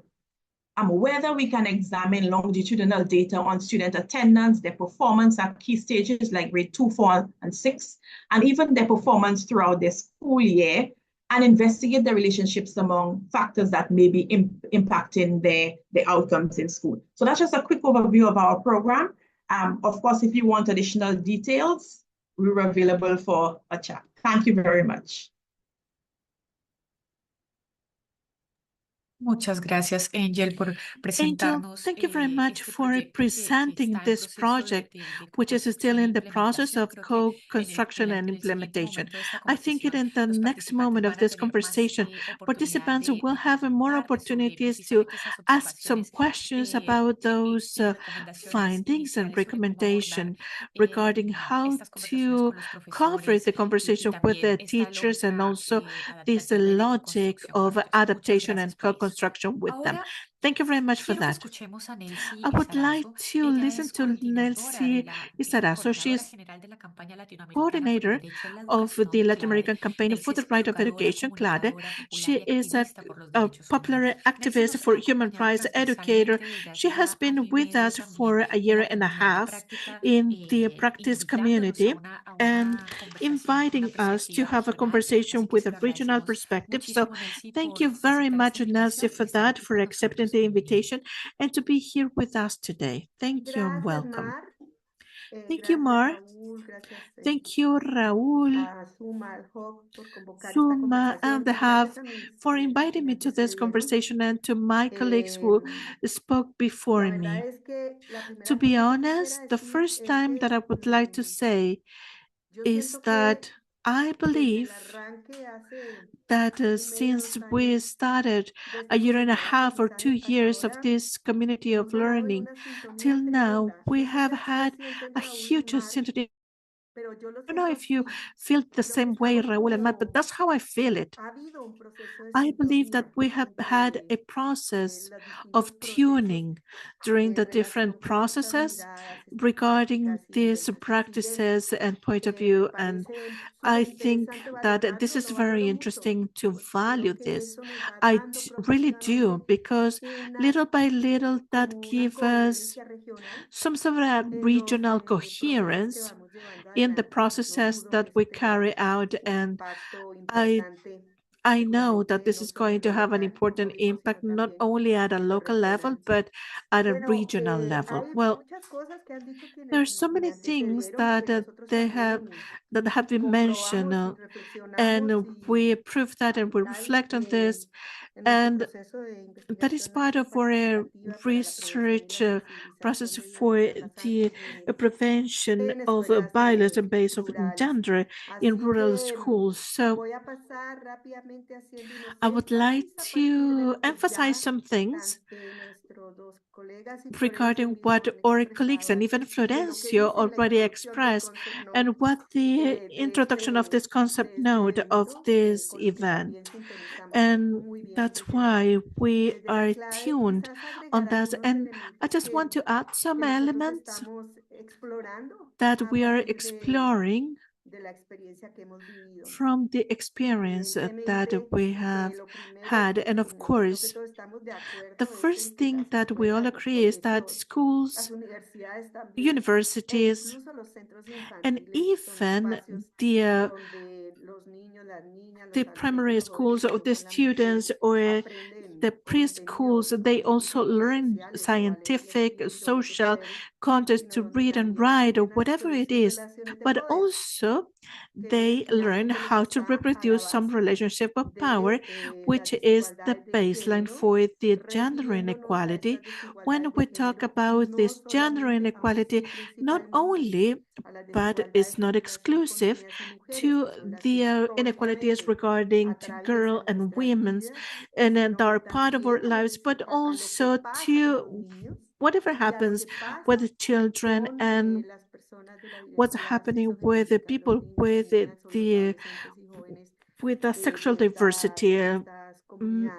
whether we can examine longitudinal data on student attendance, their performance at key stages like grade 2, 4, and 6, and even their performance throughout their school year, and investigate the relationships among factors that may be impacting their outcomes in school. So that's just a quick overview of our program. Of course, if you want additional details, we're available for a chat. Thank you very much. Muchas gracias, Angel, por Angel, presentarnos thank you very much este for proyecto que presenting está en this proceso project, which is still in the process of co-construction and en el siguiente implementation. momento de esta I think in the los next participantes moment of van a this tener más conversation, oportunidad participants will de have more preguntar sobre opportunities to precisamente esas ask some observaciones questions about those findings and recommendations regarding how to cover the conversation with the teachers and also this logic of adaptation and co-construction with them. Thank you very much for that. I would like to listen to Nelsy Lizarazo. She is coordinator of the Latin American Campaign for the Right of Education, CLADE. She is a popular activist for human rights educator. She has been with us for a year and a half in the practice community and inviting us to have a conversation with a regional perspective. So thank you very much, Nelsy, for that, for accepting the invitation and to be here with us today. Thank you and welcome. Thank you, Mar. Thank you, Raúl, Suma, and the Have for inviting me to this conversation and to my colleagues who spoke before me. To be honest, the first time that I would like to say is that I believe that since we started a year and a half or 2 years of this community of learning, till now, we have had a huge synergy. I don't know if you feel the same way, Raúl and Matt, but that's how I feel it. I believe that we have had a process of tuning during the different processes regarding these practices and point of view. And I think that this is very interesting to value this. Really do, because little by little that gives us some sort of regional coherence in the processes that we carry out. And I I know that this is going to have an important impact not only at a local level, but at a regional level. Well, there are so many things that that have been mentioned, and we prove that and we reflect on this, and that is part of our research process for the prevention of violence based on gender in rural schools. So I would like to emphasize some things regarding what our colleagues and even Florencio already expressed and what the introduction of this concept note of this event. And that's why we are tuned on that. And I just want to add some elements that we are exploring from the experience that we have had. And of course, the first thing that we all agree is that schools, universities, and even the primary schools or the students or the preschools, they also learn scientific, social content to read and write or whatever it is, but also they learn how to reproduce some relationship of power, which is the baseline for the gender inequality. When we talk about this gender inequality, not only but it's not exclusive to the inequalities regarding to girl and women's and that are part of our lives, but also to whatever happens with the children and what's happening with the people with the sexual diversity. mm,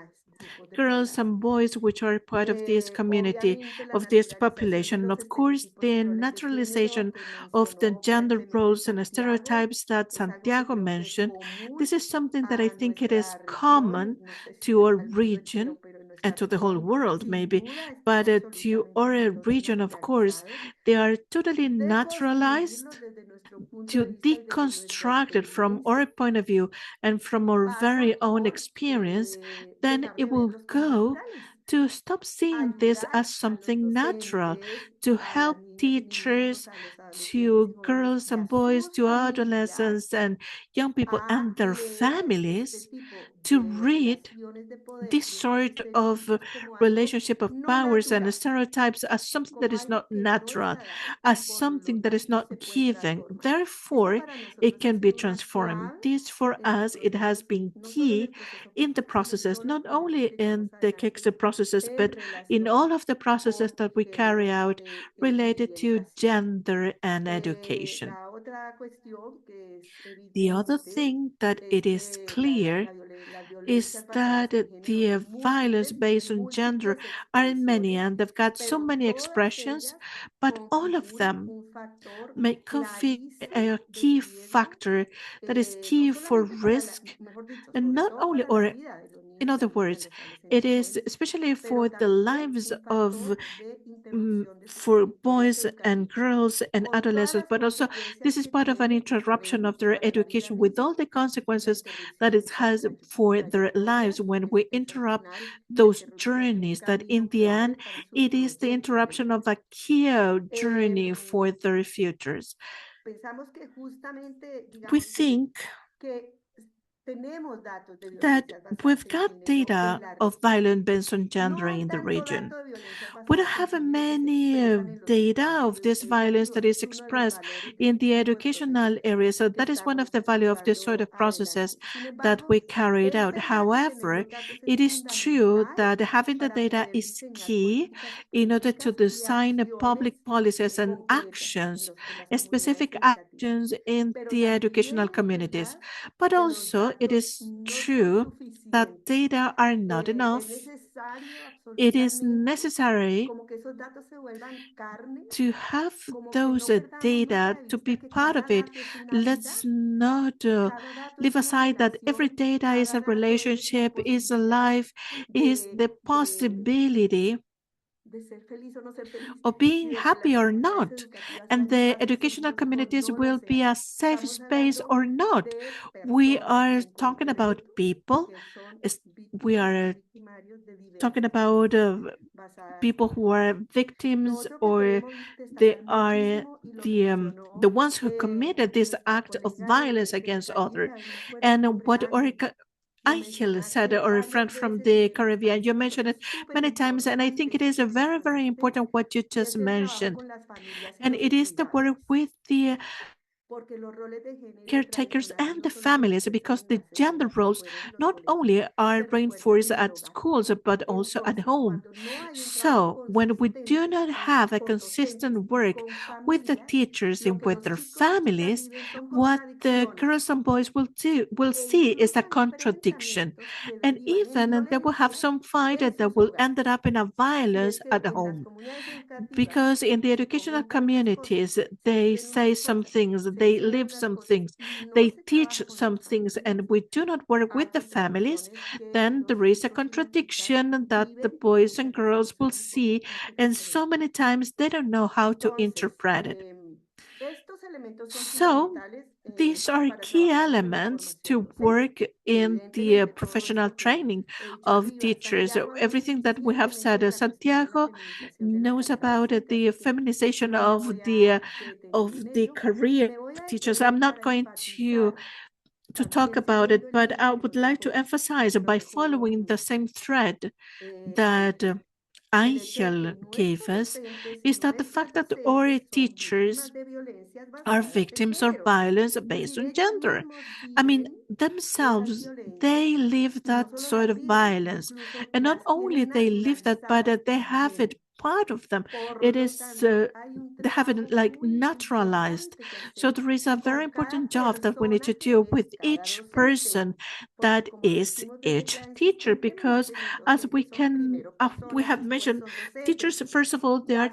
Girls and boys which are part of this community, of this population. Of course, the naturalization of the gender roles and stereotypes that Santiago mentioned, this is something that I think it is common to our region and to the whole world maybe, but to our region, of course, they are totally naturalized to deconstruct it from our point of view and from our very own experience, then it will go to stop seeing this as something natural, to help teachers, to girls and boys, to adolescents and young people and their families to read this sort of relationship of powers and stereotypes as something that is not natural, as something that is not given. Therefore, it can be transformed. This, for us, it has been key in the processes, not only in the KICS processes, but in all of the processes that we carry out related to gender and education. The other thing that it is clear is that the violence based on gender are many and they've got so many expressions, but all of them make config a key factor that is key for risk, and not only, or in other words, it is especially for the lives of for boys and girls and adolescents, but also this is part of an interruption of their education with all the consequences that it has for their lives when we interrupt those journeys, that in the end, it is the interruption of a key journey for their futures. We think that we've got data of violence based on gender in the region. We don't have many data of this violence that is expressed in the educational area. So that is one of the value of this sort of processes that we carried out. However, it is true that having the data is key in order to design public policies and actions, specific actions in the educational communities. But also, it is true that data are not enough. It is necessary to have those data to be part of it. Let's not leave aside that every data is a relationship, is a life, is the possibility of being happy or not. And the educational communities will be a safe space or not. We are talking about people. We are talking about people who are victims, or they are the ones who committed this act of violence against others. And what Angel said, or a friend from the Caribbean, you mentioned it many times, and I think it is a very, very important what you just mentioned. And it is the work with the caretakers and the families, because the gender roles not only are reinforced at schools but also at home. So when we do not have a consistent work with the teachers and with their families, what the girls and boys will see is a contradiction, and even they will have some fight that will end up in a violence at home, because in the educational communities, they say some things, they live some things, they teach some things, and we do not work with the families, then there is a contradiction that the boys and girls will see, and so many times they don't know how to interpret it. So these are key elements to work in the professional training of teachers. Everything that we have said, Santiago knows about the feminization of the career of teachers. I'm not going to talk about it, but I would like to emphasize, by following the same thread that Angel gave us, is that the fact that our teachers are victims of violence based on gender. I mean, themselves, they live that sort of violence. And not only they live that, but they have it part of them. It is, they have it like naturalized. So there is a very important job that we need to do with each person that is each teacher, because as we have mentioned, teachers, first of all, they are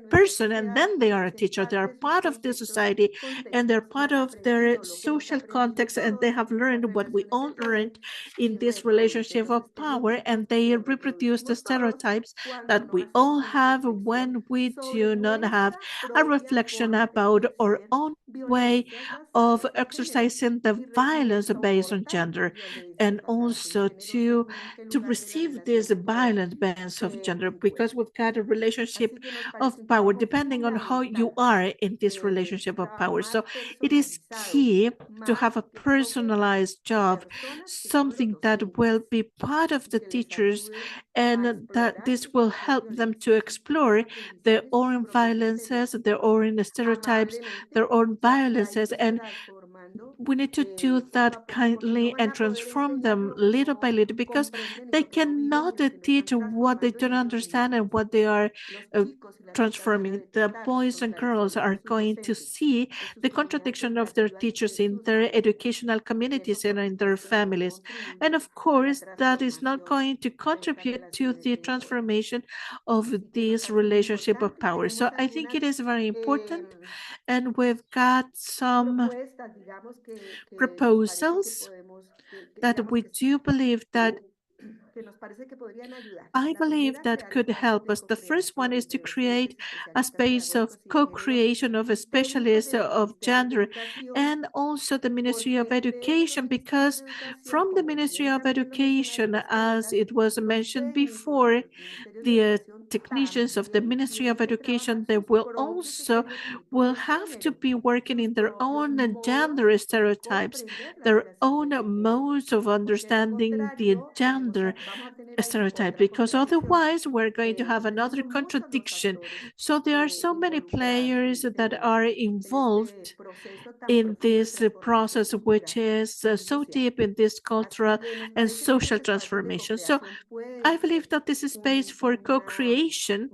person, and then they are a teacher. They are part of the society, and they're part of their social context, and they have learned what we all learned in this relationship of power, and they reproduce the stereotypes that we all have when we do not have a reflection about our own way of exercising the violence based on gender, and also to receive this violence based of gender, because we've got a relationship of power depending on how you are in this relationship of power. So it is key to have a personalized job, something that will be part of the teachers, and that this will help them to explore their own violences, their own stereotypes, their own violences, and we need to do that kindly and transform them little by little, because they cannot teach what they don't understand and what they are uh, transforming. The boys and girls are going to see the contradiction of their teachers in their educational communities and in their families. And of course, that is not going to contribute to the transformation of this relationship of power. So I think it is very important, and we've got some proposals that we do believe that I believe that could help us. The first one is to create a space of co-creation of a specialist of gender, and also the Ministry of Education, because from the Ministry of Education, as it was mentioned before, the technicians of the Ministry of Education, they will also have to be working in their own gender stereotypes, their own modes of understanding the gender stereotype, because otherwise we're going to have another contradiction. So there are so many players that are involved in this process, which is so deep in this cultural and social transformation. So I believe that this space for co-creation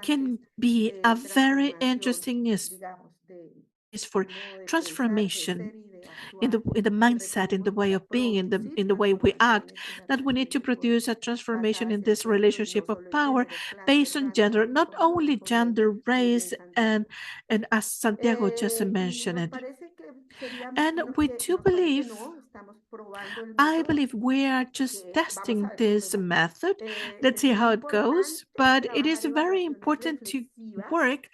can be a very interesting space for transformation in the mindset, in the way of being, in the way we act, that we need to produce a transformation in this relationship of power based on gender, not only gender, race, and as Santiago just mentioned it. And we do believe, I believe we are just testing this method. Let's see how it goes. But it is very important to work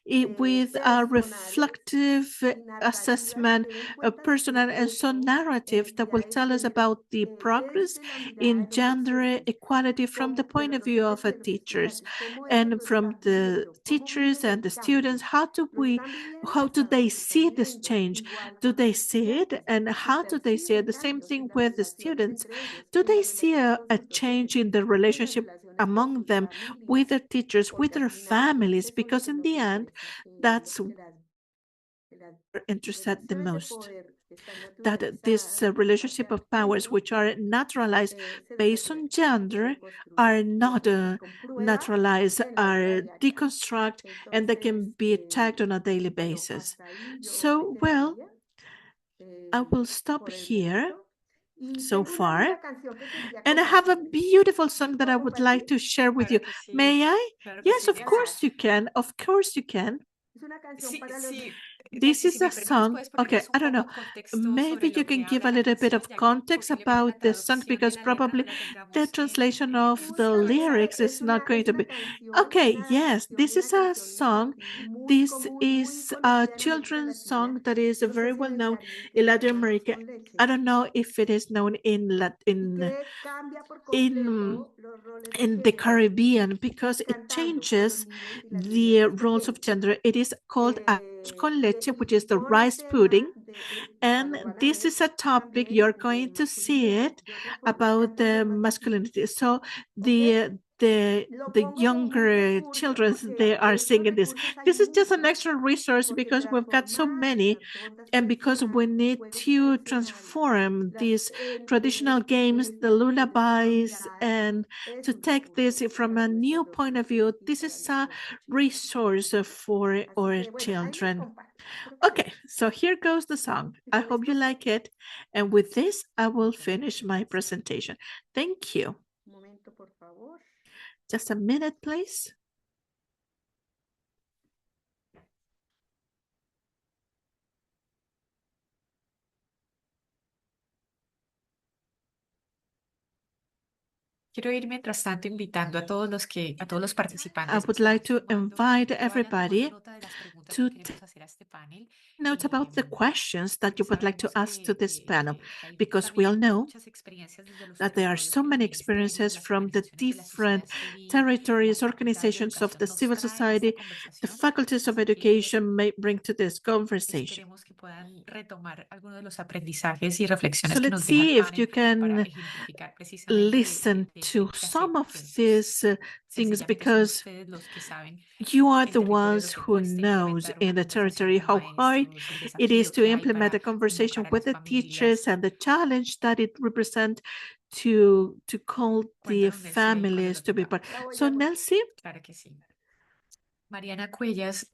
with a reflective assessment, a personal and so narrative that will tell us about the progress in gender equality from the point of view of teachers, and from the teachers and the students. How do they see this change? Do they see it, and how do they see it? The same thing with the students. Do they see a change in the relationship among them, with their teachers, with their families? Because in the end, that's what we're interested the most. That this relationship of powers, which are naturalized based on gender, are not naturalized, are deconstruct, and they can be attacked on a daily basis. So, well, I will stop here so far. And I have a beautiful song that I would like to share with you. May I? Yes, of course you can. Of course you can. Sí, sí. This Nelsy, is si me a permites, song. puedes Okay, ponernos un I don't poco know. en contexto Maybe sobre you lo can que give habla a la little bit canción, of ya que context posiblemente la about the song, traducción de because la letra probably no la the tengamos translation en of the español. lyrics is not going to be. Okay, yes, this is a song. This is a children's song that is very well known in Latin America. I don't know if it is known in in in the Caribbean, because it changes the roles of gender. It is called arroz con leche, which is the rice pudding. And this is a topic you're going to see it about the masculinity. So the younger children, they are singing this. This is just an extra resource because we've got so many, and because we need to transform these traditional games, the lullabies, and to take this from a new point of view. This is a resource for our children. Okay, so here goes the song. I hope you like it. And with this, I will finish my presentation. Thank you. Just a minute, please. Quiero ir mientras tanto invitando a todos a todos los I participantes would que se van like to sumando, invite que vayan tomando everybody nota de las preguntas to que queremos hacer a este panel. note about the questions that Porque you would like to sabemos ask to this panel, que hay because we all también know muchas experiencias desde los that there are territorios so que los many ministerios, experiences las from the organizaciones de la sociedad different civil, territories, la Facultad de organizations of Educación the nos civil traen a esta society, the conversación. faculties of Así que education may bring to this conversation. esperemos que puedan retomar algunos de los aprendizajes y reflexiones So que let's nos deja el see if you panel para can ejemplificar precisamente listen de to qué some hacemos, of que these things, sencillamente son because ustedes los que saben you are en the territorio ones lo que who cuesta knows implementar in una the conversación territory con how hard maestros, el it is desafío to que hay implement para a conversation involucrar a with las the familias. teachers, and the challenge that it represents to call the Cuéntanos, Nelsy, ahí cuál es families lo to que be cambia. part. So Nelsy, Claro que sí. Mariana Cuellas,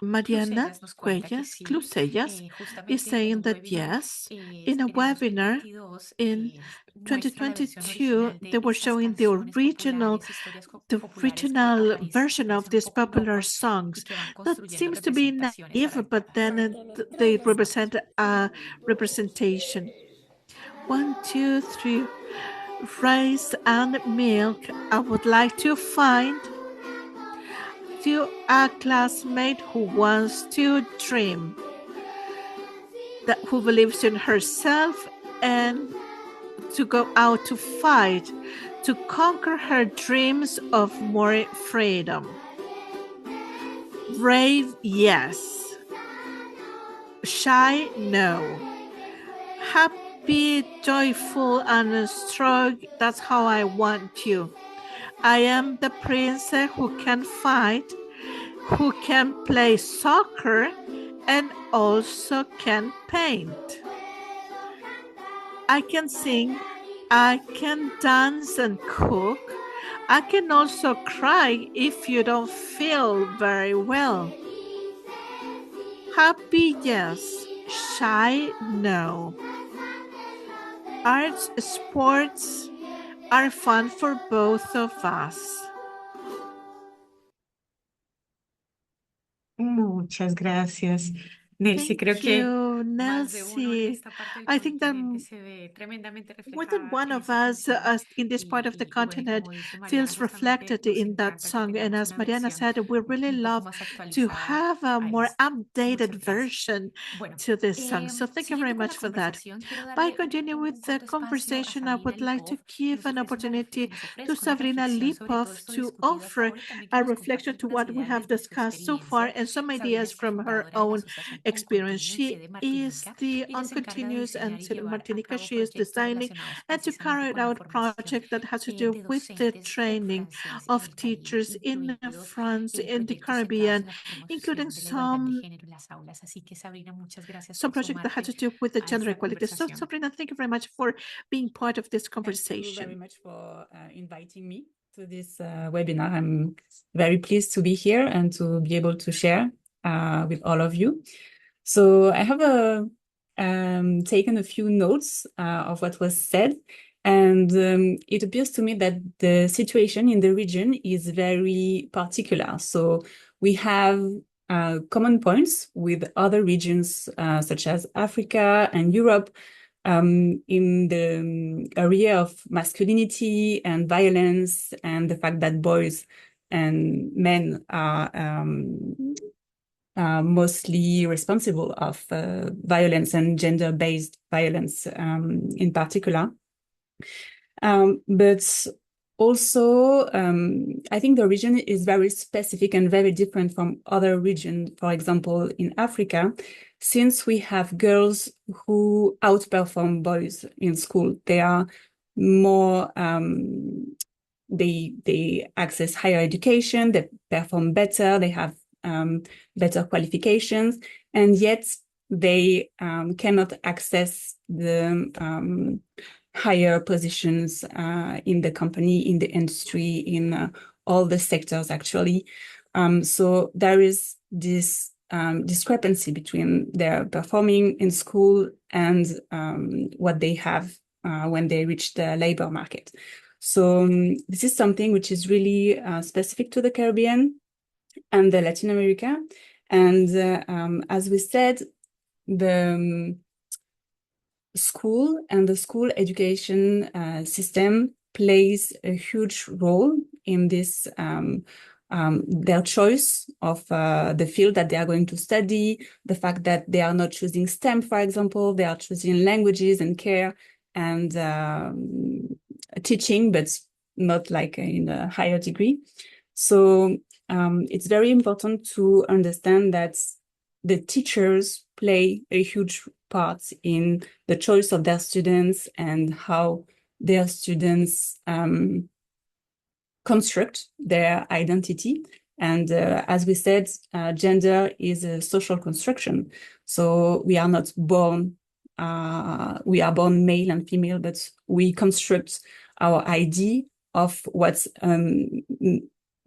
Mariana Clusellas nos cuenta que Cuellas sí, Clusellas is justamente en saying un that webinar yes, in a en el webinar 2022 in muestra la versión 2022, original they de were estas showing canciones populares, historias the populares que original version of aparecen un these poco popular inocuas y songs. que van That construyendo seems to be representaciones naive, but adaptadas. then they represent a representation. 1, 2, 3, rice and milk. I would like to find to a classmate who wants to dream, that who believes in herself and to go out to fight, to conquer her dreams of more freedom. Brave, yes. Shy, no. Happy, joyful, and strong, that's how I want you. I am the princess who can fight, who can play soccer, and also can paint. I can sing, I can dance and cook. I can also cry if you don't feel very well. Happy, yes. Shy, no. Arts, sports are fun for both of us. Muchas gracias. Nelsy, creo Thank que you, más de uno en Nelsy. esta parte del I think that continente se ve tremendamente more than reflejada one en of esa us canción. in this part of the Y bueno, y continent como dice Mariana, feels justamente reflected nos in that encanta que song. And tengamos as una Mariana versión said, we really un poco love más to actualizada have a a more esto. updated Muchas gracias. version Bueno, to this song. So thank you very siguiendo con la much for that. conversación, quiero By darle continuing with un the corto espacio a conversation, I Sabrina would like to Lipov, que give nos an ofrece opportunity to una Sabrina reflexión sobre todo Lipov esto to discutido hasta offer ahora y también que a nos reflection comparta to what algunas we have ideas de su discussed so far experiencia. and some Sabrina ideas es from her fundadora de la own Asociación On experience. Continuous She de is Martinica the y ella On se encarga de Continuous diseñar and y llevar a Martinica. cabo She is proyectos designing relacionados and to precisamente carry con la out formación project that has to do de with the docentes en training francés en of el Caribe, teachers in incluido France, in the proyectos centrados Caribbean, en la including promoción de la igualdad de some género en las aulas. Así que Sabrina, muchas gracias some por project that had sumarte to do with the a gender esta equality. So conversación. Sabrina, thank you very much for being part of this Thank you very conversation. much for inviting me to this webinar. I'm very pleased to be here and to be able to share with all of you. So I have taken a few notes of what was said, and it appears to me that the situation in the region is very particular. So we have common points with other regions such as Africa and Europe, in the area of masculinity and violence, and the fact that boys and men are mostly responsible of violence and gender-based violence in particular. But also, I think the region is very specific and very different from other regions. For example, in Africa, since we have girls who outperform boys in school, they are more, they access higher education, they perform better, they have better qualifications, and yet they cannot access the higher positions in the company, in the industry, in all the sectors, actually. So there is this discrepancy between their performing in school and what they have when they reach the labor market. So this is something which is really specific to the Caribbean and the Latin America. And as we said, the school and the school education system plays a huge role in this, their choice of the field that they are going to study, the fact that they are not choosing STEM, for example, they are choosing languages and care and teaching, but not like in a higher degree. So it's very important to understand that the teachers play a huge part in the choice of their students and how their students construct their identity. And as we said, gender is a social construction. So we are not born, we are born male and female, but we construct our idea of what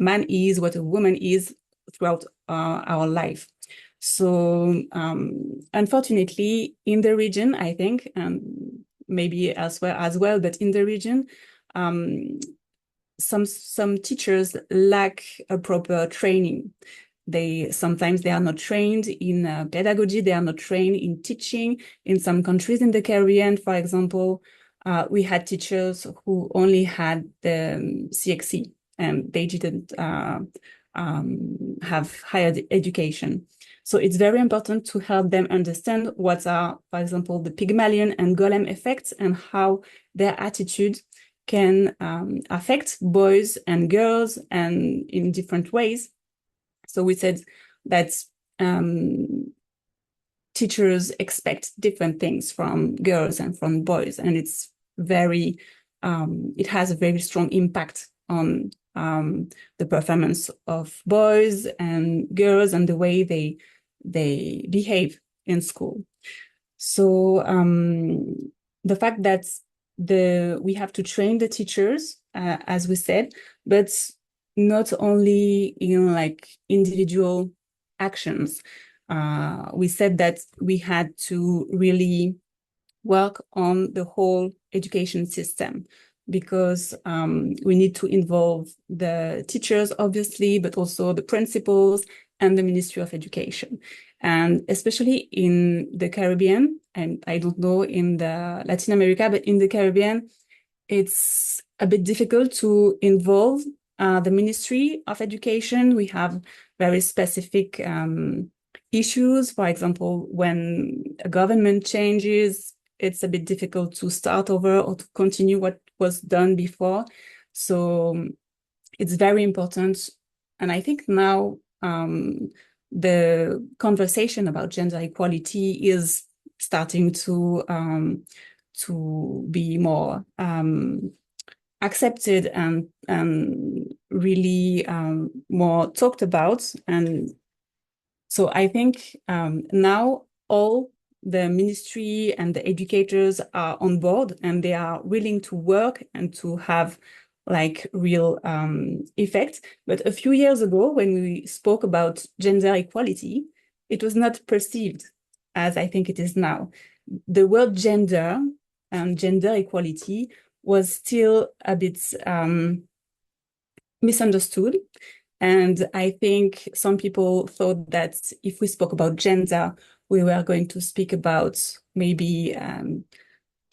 man is, what a woman is throughout our life. So unfortunately, in the region, I think, maybe elsewhere as well, but in the region, some teachers lack a proper training. Sometimes they are not trained in pedagogy, they are not trained in teaching. In some countries in the Caribbean, for example, we had teachers who only had the CXC and they didn't have higher education. So it's very important to help them understand what are, for example, the Pygmalion and Golem effects and how their attitude can affect boys and girls and in different ways. So we said that teachers expect different things from girls and from boys, and it's very, it has a very strong impact on the performance of boys and girls and the way they behave in school. So the fact that we have to train the teachers, as we said, but not only in like individual actions. We said that we had to really work on the whole education system, because we need to involve the teachers, obviously, but also the principals and the Ministry of Education. And especially in the Caribbean, and I don't know in the Latin America, but in the Caribbean, it's a bit difficult to involve the Ministry of Education. We have very specific issues. For example, when a government changes, it's a bit difficult to start over or to continue what was done before. So it's very important. And I think now the conversation about gender equality is starting to be more accepted and really more talked about. And so I think now all the ministry and the educators are on board, and they are willing to work and to have like real effect. But a few years ago, when we spoke about gender equality, it was not perceived as I think it is now. The word gender and gender equality was still a bit misunderstood. And I think some people thought that if we spoke about gender, we were going to speak about maybe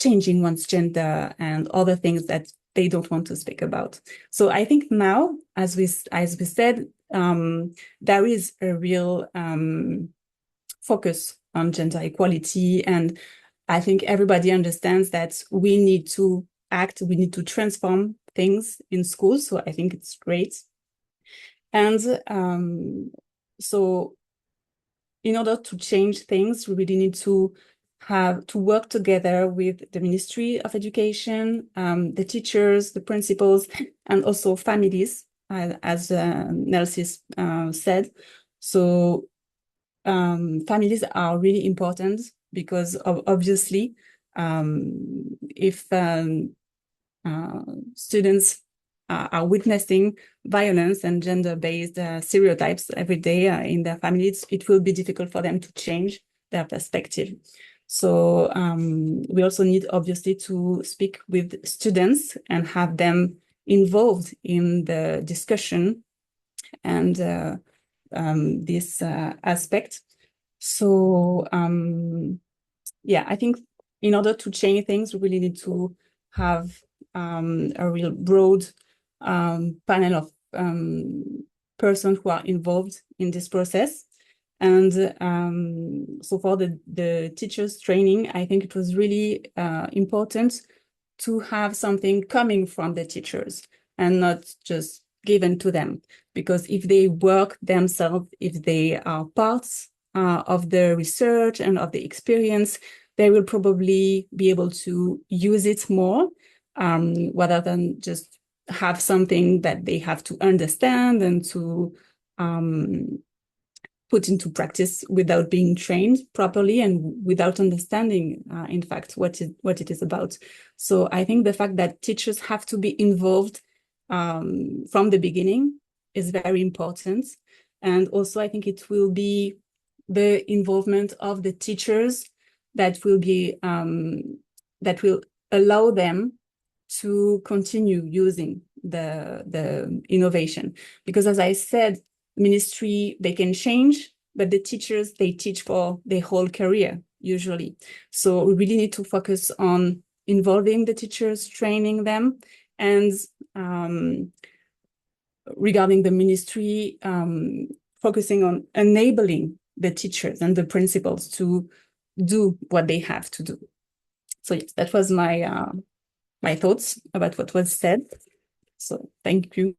changing one's gender and other things that they don't want to speak about. So I think now, as we said, there is a real focus on gender equality, and I think everybody understands that we need to act, we need to transform things in schools. So I think it's great. And so in order to change things, we really need to have to work together with the Ministry of Education, the teachers, the principals, and also families, as Nelsy said. So families are really important, because obviously if students are witnessing violence and gender-based stereotypes every day in their families, it will be difficult for them to change their perspective. So we also need, obviously, to speak with students and have them involved in the discussion and this aspect. So yeah, I think in order to change things, we really need to have a real broad panel of persons who are involved in this process. And so for the teachers training, I think it was really important to have something coming from the teachers and not just given to them. Because if they work themselves, if they are parts of the research and of the experience, they will probably be able to use it more rather than just have something that they have to understand and to put into practice without being trained properly and without understanding, in fact, what it is about. So I think the fact that teachers have to be involved from the beginning is very important. And also, I think it will be the involvement of the teachers that will be that will allow them to continue using the innovation. Because as I said, ministry, they can change, but the teachers, they teach for their whole career, usually. So we really need to focus on involving the teachers, training them, and regarding the ministry, focusing on enabling the teachers and the principals to do what they have to do. So yes, that was my my thoughts about what was said. So thank you.